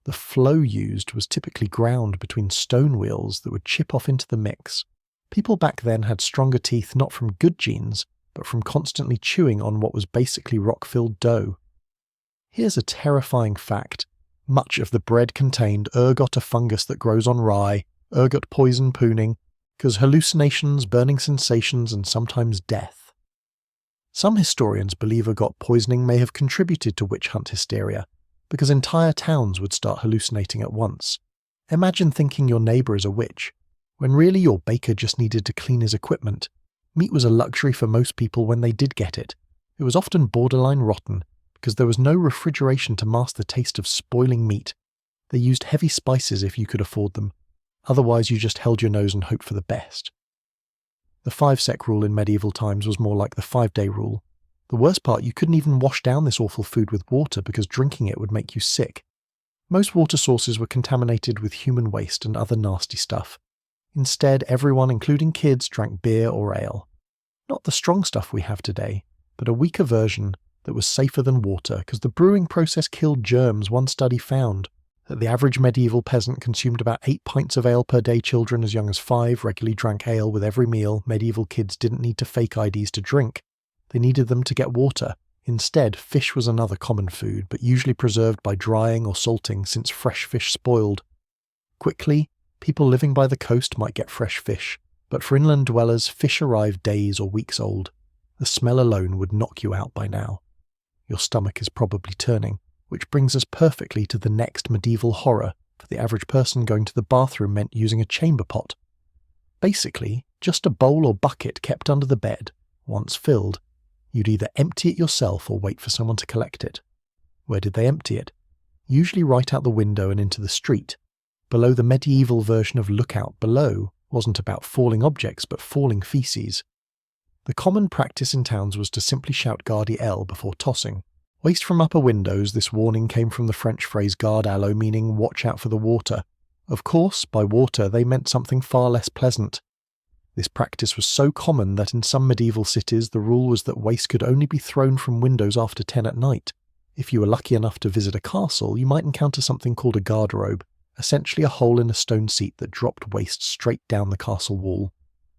S1: The flour used was typically ground between stone wheels that would chip off into the mix. People back then had stronger teeth not from good genes, but from constantly chewing on what was basically rock-filled dough. Here's a terrifying fact. Much of the bread contained ergot, a fungus that grows on rye, ergot poison pooning, cause hallucinations, burning sensations, and sometimes death. Some historians believe ergot poisoning may have contributed to witch hunt hysteria, because entire towns would start hallucinating at once. Imagine thinking your neighbour is a witch, when really your baker just needed to clean his equipment. Meat was a luxury for most people when they did get it. It was often borderline rotten, because there was no refrigeration to mask the taste of spoiling meat. They used heavy spices if you could afford them. Otherwise you just held your nose and hoped for the best. The 5-sec rule in medieval times was more like the 5-day rule. The worst part, you couldn't even wash down this awful food with water because drinking it would make you sick. Most water sources were contaminated with human waste and other nasty stuff. Instead, everyone, including kids, drank beer or ale. Not the strong stuff we have today, but a weaker version that was safer than water because the brewing process killed germs. One study found that the average medieval peasant consumed about 8 pints of ale per day. Children as young as 5 regularly drank ale with every meal. Medieval kids didn't need to fake IDs to drink. They needed them to get water. Instead, fish was another common food, but usually preserved by drying or salting since fresh fish spoiled. Quickly, people living by the coast might get fresh fish, but for inland dwellers, fish arrived days or weeks old. The smell alone would knock you out by now. Your stomach is probably turning, which brings us perfectly to the next medieval horror. For the average person, going to the bathroom meant using a chamber pot. Basically, just a bowl or bucket kept under the bed. Once filled, you'd either empty it yourself or wait for someone to collect it. Where did they empty it? Usually right out the window and into the street. Below, the medieval version of lookout below wasn't about falling objects but falling feces. The common practice in towns was to simply shout Garde L before tossing. Waste from upper windows, this warning came from the French phrase garde à l'eau, meaning watch out for the water. Of course, by water they meant something far less pleasant. This practice was so common that in some medieval cities the rule was that waste could only be thrown from windows after 10 at night. If you were lucky enough to visit a castle, you might encounter something called a garderobe, essentially a hole in a stone seat that dropped waste straight down the castle wall.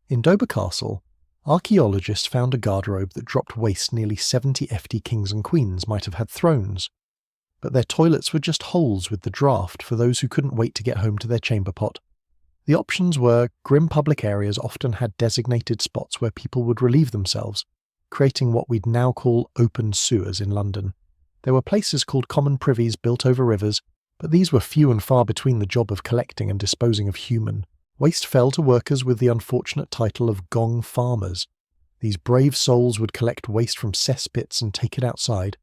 S1: In Dover Castle, archaeologists found a garderobe that dropped waste nearly 70 FD kings and queens might have had thrones. But their toilets were just holes with the draft for those who couldn't wait to get home to their chamber pot. The options were grim public areas often had designated spots where people would relieve themselves, creating what we'd now call open sewers in London. There were places called common privies built over rivers, but these were few and far between the job of collecting and disposing of human. Waste fell to workers with the unfortunate title of gong farmers. These brave souls would collect waste from cesspits and take it outside.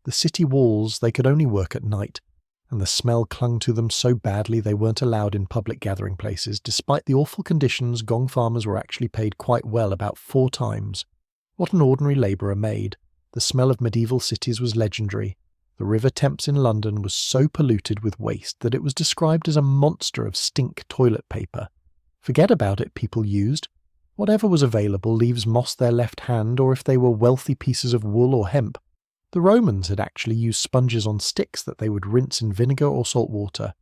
S1: The city walls, they could only work at night, and the smell clung to them so badly they weren't allowed in public gathering places. Despite the awful conditions, gong farmers were actually paid quite well, about 4 times what an ordinary labourer made. The smell of medieval cities was legendary. The River Thames in London was so polluted with waste that it was described as a monster of stink toilet paper. Forget about it, people used. Whatever was available, leaves moss their left hand, or if they were wealthy pieces of wool or hemp. The Romans had actually used sponges on sticks that they would rinse in vinegar or salt water,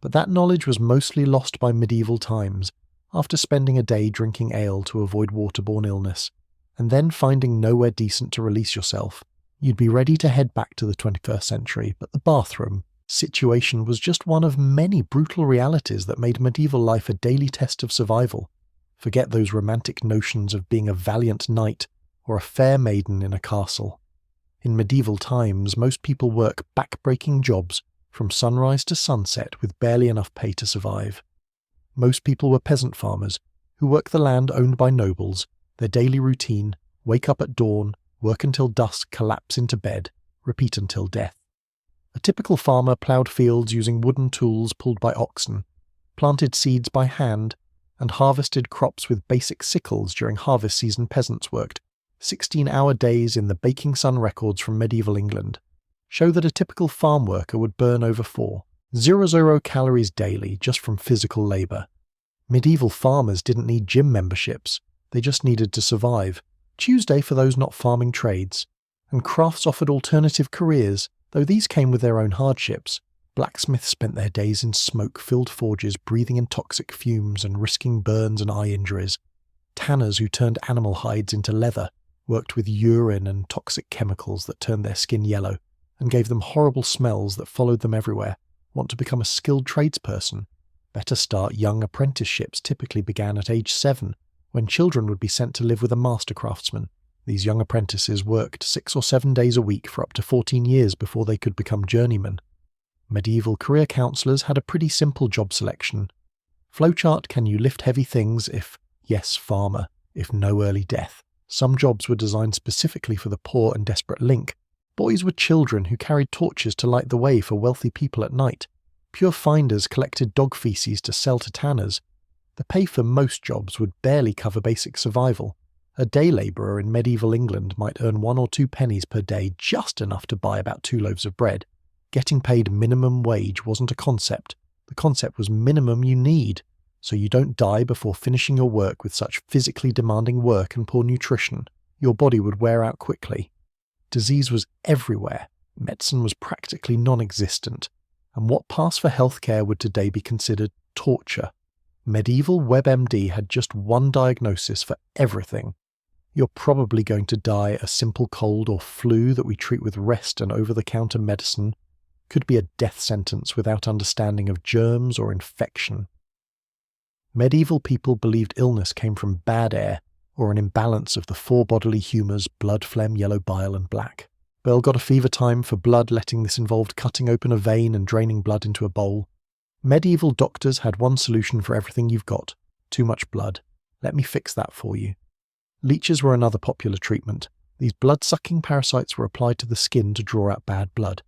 S1: but that knowledge was mostly lost by medieval times, after spending a day drinking ale to avoid waterborne illness, and then finding nowhere decent to release yourself. You'd be ready to head back to the 21st century, but the bathroom situation was just one of many brutal realities that made medieval life a daily test of survival. Forget those romantic notions of being a valiant knight or a fair maiden in a castle. In medieval times, most people work back-breaking jobs from sunrise to sunset with barely enough pay to survive. Most people were peasant farmers who work the land owned by nobles, their daily routine, wake up at dawn, work until dusk, collapse into bed, repeat until death. A typical farmer ploughed fields using wooden tools pulled by oxen, planted seeds by hand, and harvested crops with basic sickles during harvest season. Peasants worked 16-hour days in the baking sun. Records from medieval England show that a typical farm worker would burn over 400 calories daily just from physical labour. Medieval farmers didn't need gym memberships, they just needed to survive. Tuesday for those not farming trades, and crafts offered alternative careers, though these came with their own hardships. Blacksmiths spent their days in smoke-filled forges, breathing in toxic fumes and risking burns and eye injuries. Tanners who turned animal hides into leather worked with urine and toxic chemicals that turned their skin yellow and gave them horrible smells that followed them everywhere. Want to become a skilled tradesperson? Better start young apprenticeships. Typically began at age 7, when children would be sent to live with a master craftsman. These young apprentices worked 6 or 7 days a week for up to 14 years before they could become journeymen. Medieval career counsellors had a pretty simple job selection. Flowchart: can you lift heavy things? If yes, farmer. If no, early death. Some jobs were designed specifically for the poor and desperate link. Boys were children who carried torches to light the way for wealthy people at night. Pure finders collected dog feces to sell to tanners. The pay for most jobs would barely cover basic survival. A day labourer in medieval England might earn 1 or 2 pennies per day, just enough to buy about 2 loaves of bread. Getting paid minimum wage wasn't a concept. The concept was minimum you need, so you don't die before finishing your work. With such physically demanding work and poor nutrition, your body would wear out quickly. Disease was everywhere. Medicine was practically non-existent. And what passed for healthcare would today be considered torture. Medieval WebMD had just one diagnosis for everything. You're probably going to die. A simple cold or flu that we treat with rest and over-the-counter medicine could be a death sentence without understanding of germs or infection. Medieval people believed illness came from bad air or an imbalance of the 4 bodily humours: blood, phlegm, yellow bile and black. Bell got a fever time for blood letting. This involved cutting open a vein and draining blood into a bowl. Medieval doctors had one solution for everything you've got: too much blood. Let me fix that for you. Leeches were another popular treatment. These blood-sucking parasites were applied to the skin to draw out bad blood.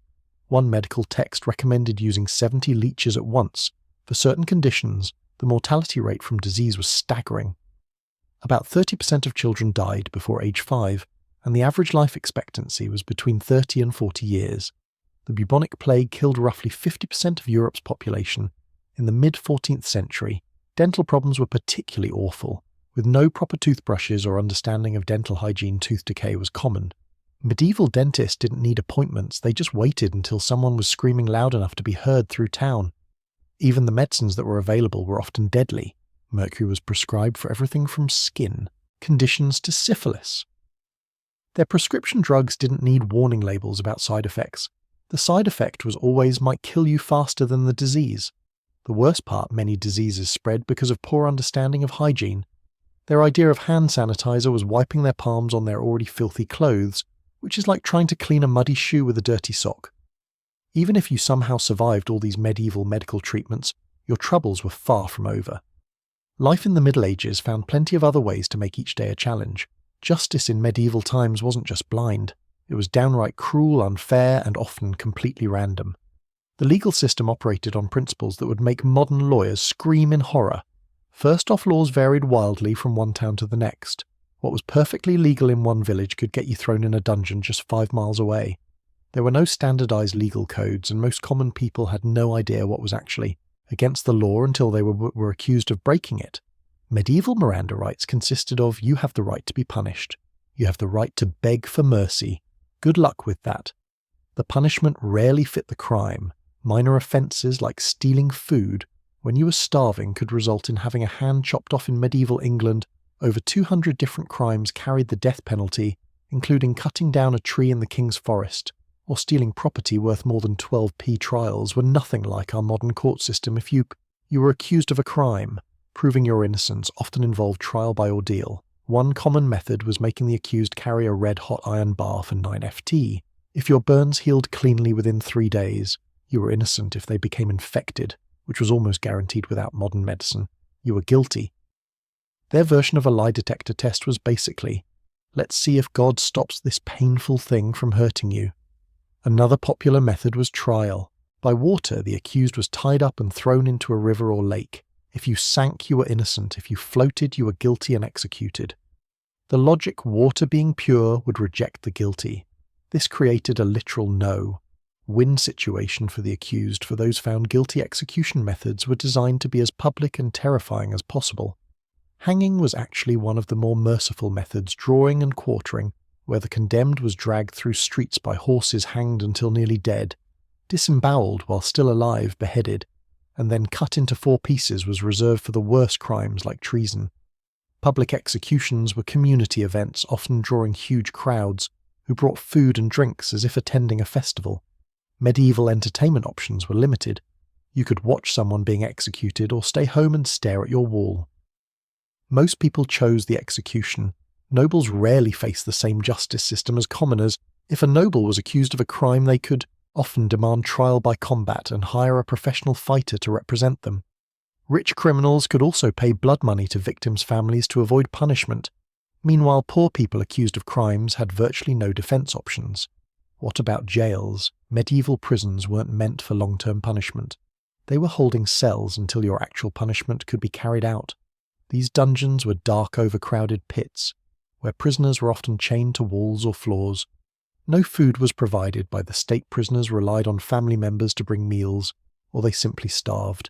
S1: One medical text recommended using 70 leeches at once. For certain conditions, the mortality rate from disease was staggering. About 30% of children died before age 5, and the average life expectancy was between 30 and 40 years. The bubonic plague killed roughly 50% of Europe's population. In the mid-14th century, dental problems were particularly awful. With no proper toothbrushes or understanding of dental hygiene, tooth decay was common. Medieval dentists didn't need appointments, they just waited until someone was screaming loud enough to be heard through town. Even the medicines that were available were often deadly. Mercury was prescribed for everything from skin conditions to syphilis. Their prescription drugs didn't need warning labels about side effects. The side effect was always might kill you faster than the disease. The worst part, many diseases spread because of poor understanding of hygiene. Their idea of hand sanitizer was wiping their palms on their already filthy clothes, which is like trying to clean a muddy shoe with a dirty sock. Even if you somehow survived all these medieval medical treatments, your troubles were far from over. Life in the Middle Ages found plenty of other ways to make each day a challenge. Justice in medieval times wasn't just blind. It was downright cruel, unfair, and often completely random. The legal system operated on principles that would make modern lawyers scream in horror. First off, laws varied wildly from one town to the next. What was perfectly legal in one village could get you thrown in a dungeon just 5 miles away. There were no standardized legal codes, and most common people had no idea what was actually against the law until they were accused of breaking it. Medieval Miranda rights consisted of you have the right to be punished. You have the right to beg for mercy. Good luck with that. The punishment rarely fit the crime. Minor offences like stealing food when you were starving could result in having a hand chopped off in medieval England. Over 200 different crimes carried the death penalty, including cutting down a tree in the king's forest, or stealing property worth more than 12p. Trials were nothing like our modern court system. If you were accused of a crime, proving your innocence often involved trial by ordeal. One common method was making the accused carry a red-hot iron bar for 9 FT. If your burns healed cleanly within 3 days, you were innocent. If they became infected, which was almost guaranteed without modern medicine, you were guilty. Their version of a lie detector test was basically, let's see if God stops this painful thing from hurting you. Another popular method was trial. By water, the accused was tied up and thrown into a river or lake. If you sank, you were innocent. If you floated, you were guilty and executed. The logic, water being pure, would reject the guilty. This created a literal no-win situation for the accused. For those found guilty, execution methods were designed to be as public and terrifying as possible. Hanging was actually one of the more merciful methods, drawing and quartering, where the condemned was dragged through streets by horses, hanged until nearly dead, disemboweled while still alive, beheaded, and then cut into 4 pieces was reserved for the worst crimes like treason. Public executions were community events, often drawing huge crowds, who brought food and drinks as if attending a festival. Medieval entertainment options were limited. You could watch someone being executed or stay home and stare at your wall. Most people chose the execution. Nobles rarely faced the same justice system as commoners. If a noble was accused of a crime, they could often demand trial by combat and hire a professional fighter to represent them. Rich criminals could also pay blood money to victims' families to avoid punishment. Meanwhile, poor people accused of crimes had virtually no defense options. What about jails? Medieval prisons weren't meant for long-term punishment. They were holding cells until your actual punishment could be carried out. These dungeons were dark, overcrowded pits, where prisoners were often chained to walls or floors. No food was provided by the state. Prisoners relied on family members to bring meals, or they simply starved.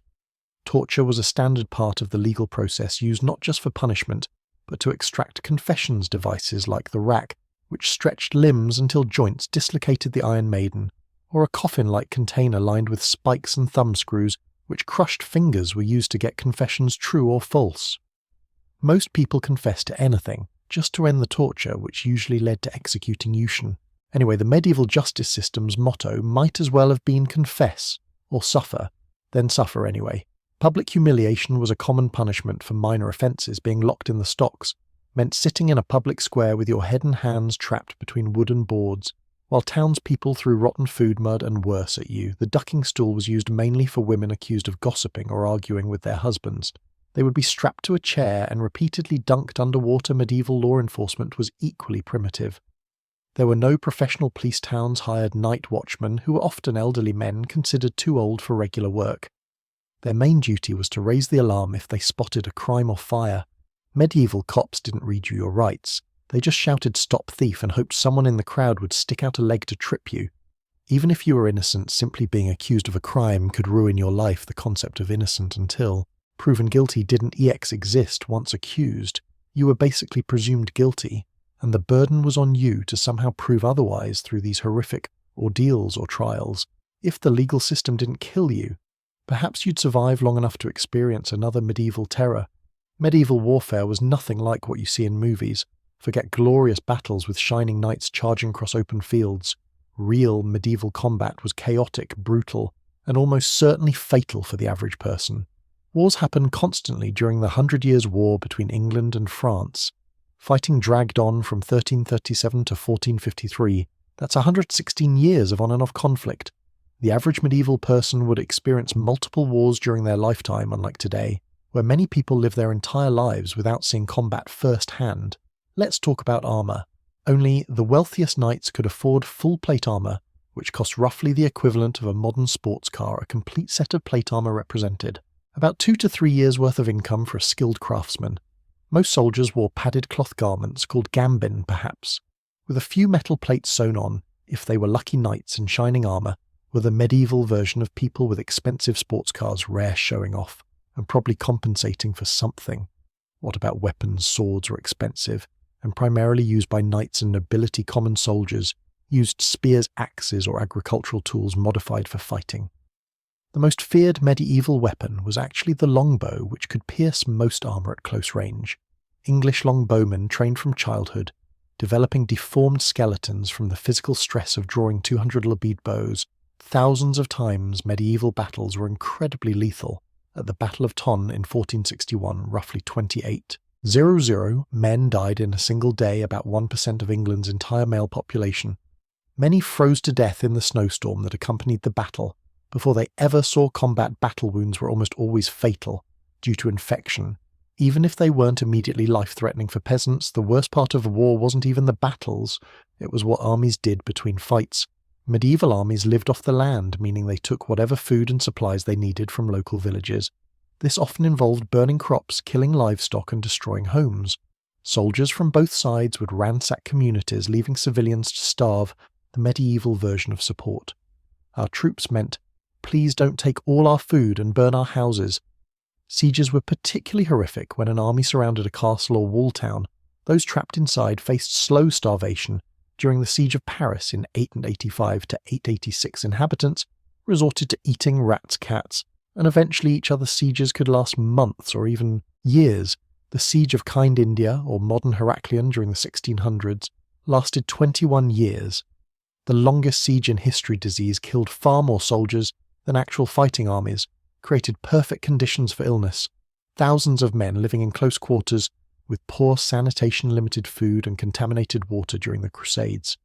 S1: Torture was a standard part of the legal process, used not just for punishment, but to extract confessions devices like the rack, which stretched limbs until joints dislocated the Iron Maiden, or a coffin-like container lined with spikes and thumbscrews, which crushed fingers were used to get confessions true or false. Most people confessed to anything, just to end the torture, which usually led to executing you. Anyway, the medieval justice system's motto might as well have been confess, or suffer, then suffer anyway. Public humiliation was a common punishment for minor offences. Being locked in the stocks meant sitting in a public square with your head and hands trapped between wooden boards, while townspeople threw rotten food, mud and worse at you. The ducking stool was used mainly for women accused of gossiping or arguing with their husbands. They would be strapped to a chair and repeatedly dunked underwater. Medieval law enforcement was equally primitive. There were no professional police. Towns hired night watchmen, who were often elderly men considered too old for regular work. Their main duty was to raise the alarm if they spotted a crime or fire. Medieval cops didn't read you your rights. They just shouted "stop thief" and hoped someone in the crowd would stick out a leg to trip you. Even if you were innocent, simply being accused of a crime could ruin your life. The concept of innocent until proven guilty didn't exist. Once accused, You were basically presumed guilty, and the burden was on you to somehow prove otherwise through these horrific ordeals or trials. If the legal system didn't kill you, perhaps you'd survive long enough to experience another medieval terror. Medieval warfare was nothing like what you see in movies. Forget glorious battles with shining knights charging across open fields. Real medieval combat was chaotic, brutal, and almost certainly fatal for the average person. Wars happened constantly during the 100 Years' War between England and France. Fighting dragged on from 1337 to 1453. That's 116 years of on and off conflict. The average medieval person would experience multiple wars during their lifetime, unlike today, where many people live their entire lives without seeing combat firsthand. Let's talk about armour. Only the wealthiest knights could afford full plate armour, which cost roughly the equivalent of a modern sports car. A complete set of plate armour represented about 2 to 3 years' worth of income for a skilled craftsman. Most soldiers wore padded cloth garments called gambin, perhaps, with a few metal plates sewn on, if they were lucky knights in shining armour, were the medieval version of people with expensive sports cars rare showing off, and probably compensating for something. What about weapons? Swords were expensive, and primarily used by knights and nobility. Common soldiers used spears, axes, or agricultural tools modified for fighting. The most feared medieval weapon was actually the longbow, which could pierce most armour at close range. English longbowmen trained from childhood, developing deformed skeletons from the physical stress of drawing 200 labid bows. Thousands of times medieval battles were incredibly lethal. At the Battle of Tonne in 1461, roughly 28,000 men died in a single day, about 1% of England's entire male population. Many froze to death in the snowstorm that accompanied the battle. Before they ever saw combat, battle wounds were almost always fatal due to infection. Even if they weren't immediately life-threatening for peasants, the worst part of a war wasn't even the battles, it was what armies did between fights. Medieval armies lived off the land, meaning they took whatever food and supplies they needed from local villages. This often involved burning crops, killing livestock, and destroying homes. Soldiers from both sides would ransack communities, leaving civilians to starve, the medieval version of support. Our troops meant, "Please don't take all our food and burn our houses." Sieges were particularly horrific when an army surrounded a castle or wall town. Those trapped inside faced slow starvation. During the Siege of Paris in 885 to 886, inhabitants resorted to eating rats, cats, and eventually each other's sieges could last months or even years. The Siege of Kind India, or modern Heraklion during the 1600s, lasted 21 years. The longest siege in history. Disease killed far more soldiers than actual fighting armies, created perfect conditions for illness. Thousands of men living in close quarters with poor sanitation, limited food, and contaminated water during the Crusades.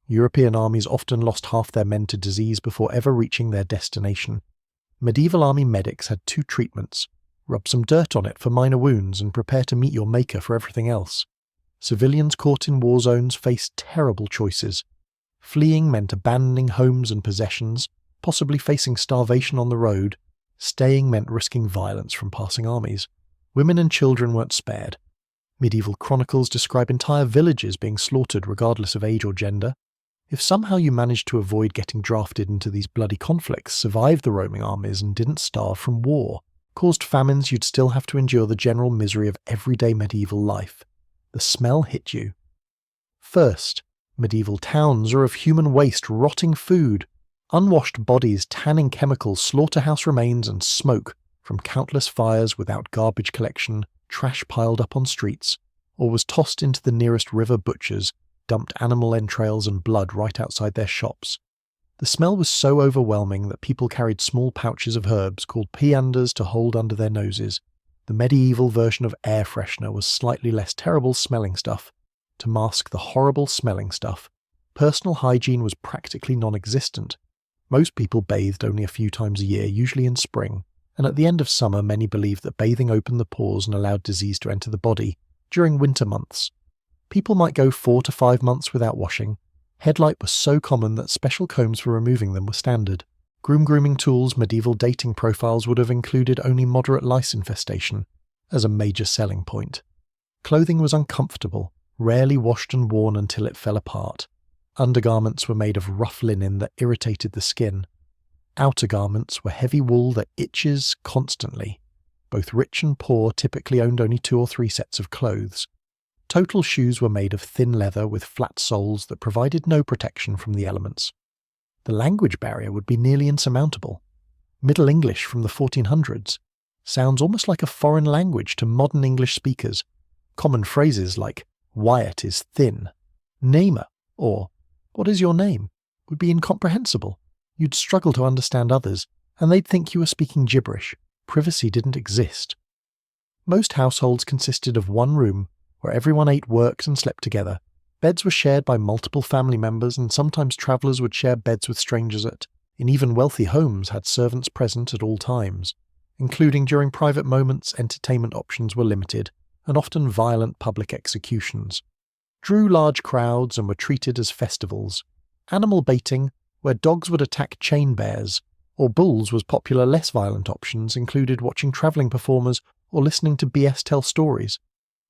S1: European armies often lost half their men to disease before ever reaching their destination. Medieval army medics had 2 treatments: rub some dirt on it for minor wounds and prepare to meet your maker for everything else. Civilians caught in war zones faced terrible choices. Fleeing meant abandoning homes and possessions, possibly facing starvation on the road. Staying meant risking violence from passing armies. Women and children weren't spared. Medieval chronicles describe entire villages being slaughtered regardless of age or gender. If somehow you managed to avoid getting drafted into these bloody conflicts, survived the roaming armies, and didn't starve from war, caused famines, you'd still have to endure the general misery of everyday medieval life. The smell hit you. First, medieval towns are of human waste, rotting food, unwashed bodies, tanning chemicals, slaughterhouse remains, and smoke from countless fires without garbage collection, trash piled up on streets, or was tossed into the nearest river. Butchers dumped animal entrails and blood right outside their shops. The smell was so overwhelming that people carried small pouches of herbs called pianders to hold under their noses. The medieval version of air freshener was slightly less terrible smelling stuff. To mask the horrible smelling stuff, personal hygiene was practically non-existent. Most people bathed only a few times a year, usually in spring, and at the end of summer many believed that bathing opened the pores and allowed disease to enter the body. During winter months, people might go 4 to 5 months without washing. Headlight was so common that special combs for removing them were standard. Grooming tools. Medieval dating profiles would have included only moderate lice infestation as a major selling point. Clothing was uncomfortable, rarely washed and worn until it fell apart. Undergarments were made of rough linen that irritated the skin. Outer garments were heavy wool that itches constantly. Both rich and poor typically owned only 2 or 3 sets of clothes. Total shoes were made of thin leather with flat soles that provided no protection from the elements. The language barrier would be nearly insurmountable. Middle English from the 1400s sounds almost like a foreign language to modern English speakers. Common phrases like "Wyatt is thin," "Namer," or "What is your name?" would be incomprehensible. You'd struggle to understand others, and they'd think you were speaking gibberish. Privacy didn't exist. Most households consisted of one room where everyone ate, worked, and slept together. Beds were shared by multiple family members, and sometimes travellers would share beds with strangers in even wealthy homes had servants present at all times. Including during private moments, entertainment options were limited, and often violent public executions drew large crowds and were treated as festivals. Animal baiting, where dogs would attack chain bears, or bulls was popular. Less violent options included watching travelling performers or listening to BS tell stories.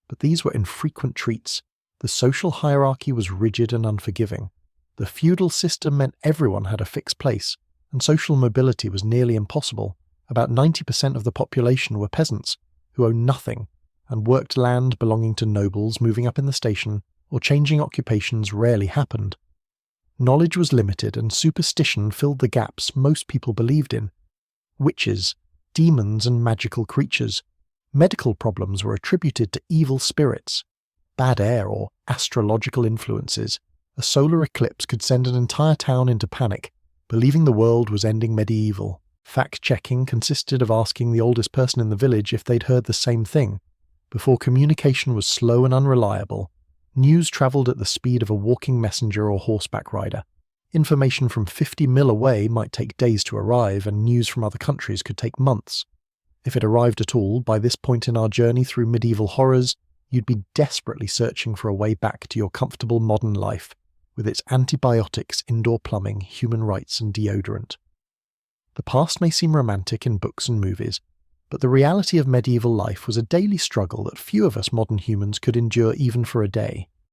S1: But these were infrequent treats. The social hierarchy was rigid and unforgiving. The feudal system meant everyone had a fixed place, and social mobility was nearly impossible. About 90% of the population were peasants, who owned nothing, and worked land belonging to nobles. Moving up in the station or changing occupations rarely happened. Knowledge was limited, and superstition filled the gaps most people believed in. Witches, demons, and magical creatures. Medical problems were attributed to evil spirits, bad air, or astrological influences. A solar eclipse could send an entire town into panic, believing the world was ending. Medieval fact-checking consisted of asking the oldest person in the village if they'd heard the same thing. Before communication was slow and unreliable, news travelled at the speed of a walking messenger or horseback rider. Information from 50 mil away might take days to arrive, and news from other countries could take months. If it arrived at all, by this point in our journey through medieval horrors, you'd be desperately searching for a way back to your comfortable modern life, with its antibiotics, indoor plumbing, human rights, and deodorant. The past may seem romantic in books and movies, but the reality of medieval life was a daily struggle that few of us modern humans could endure even for a day.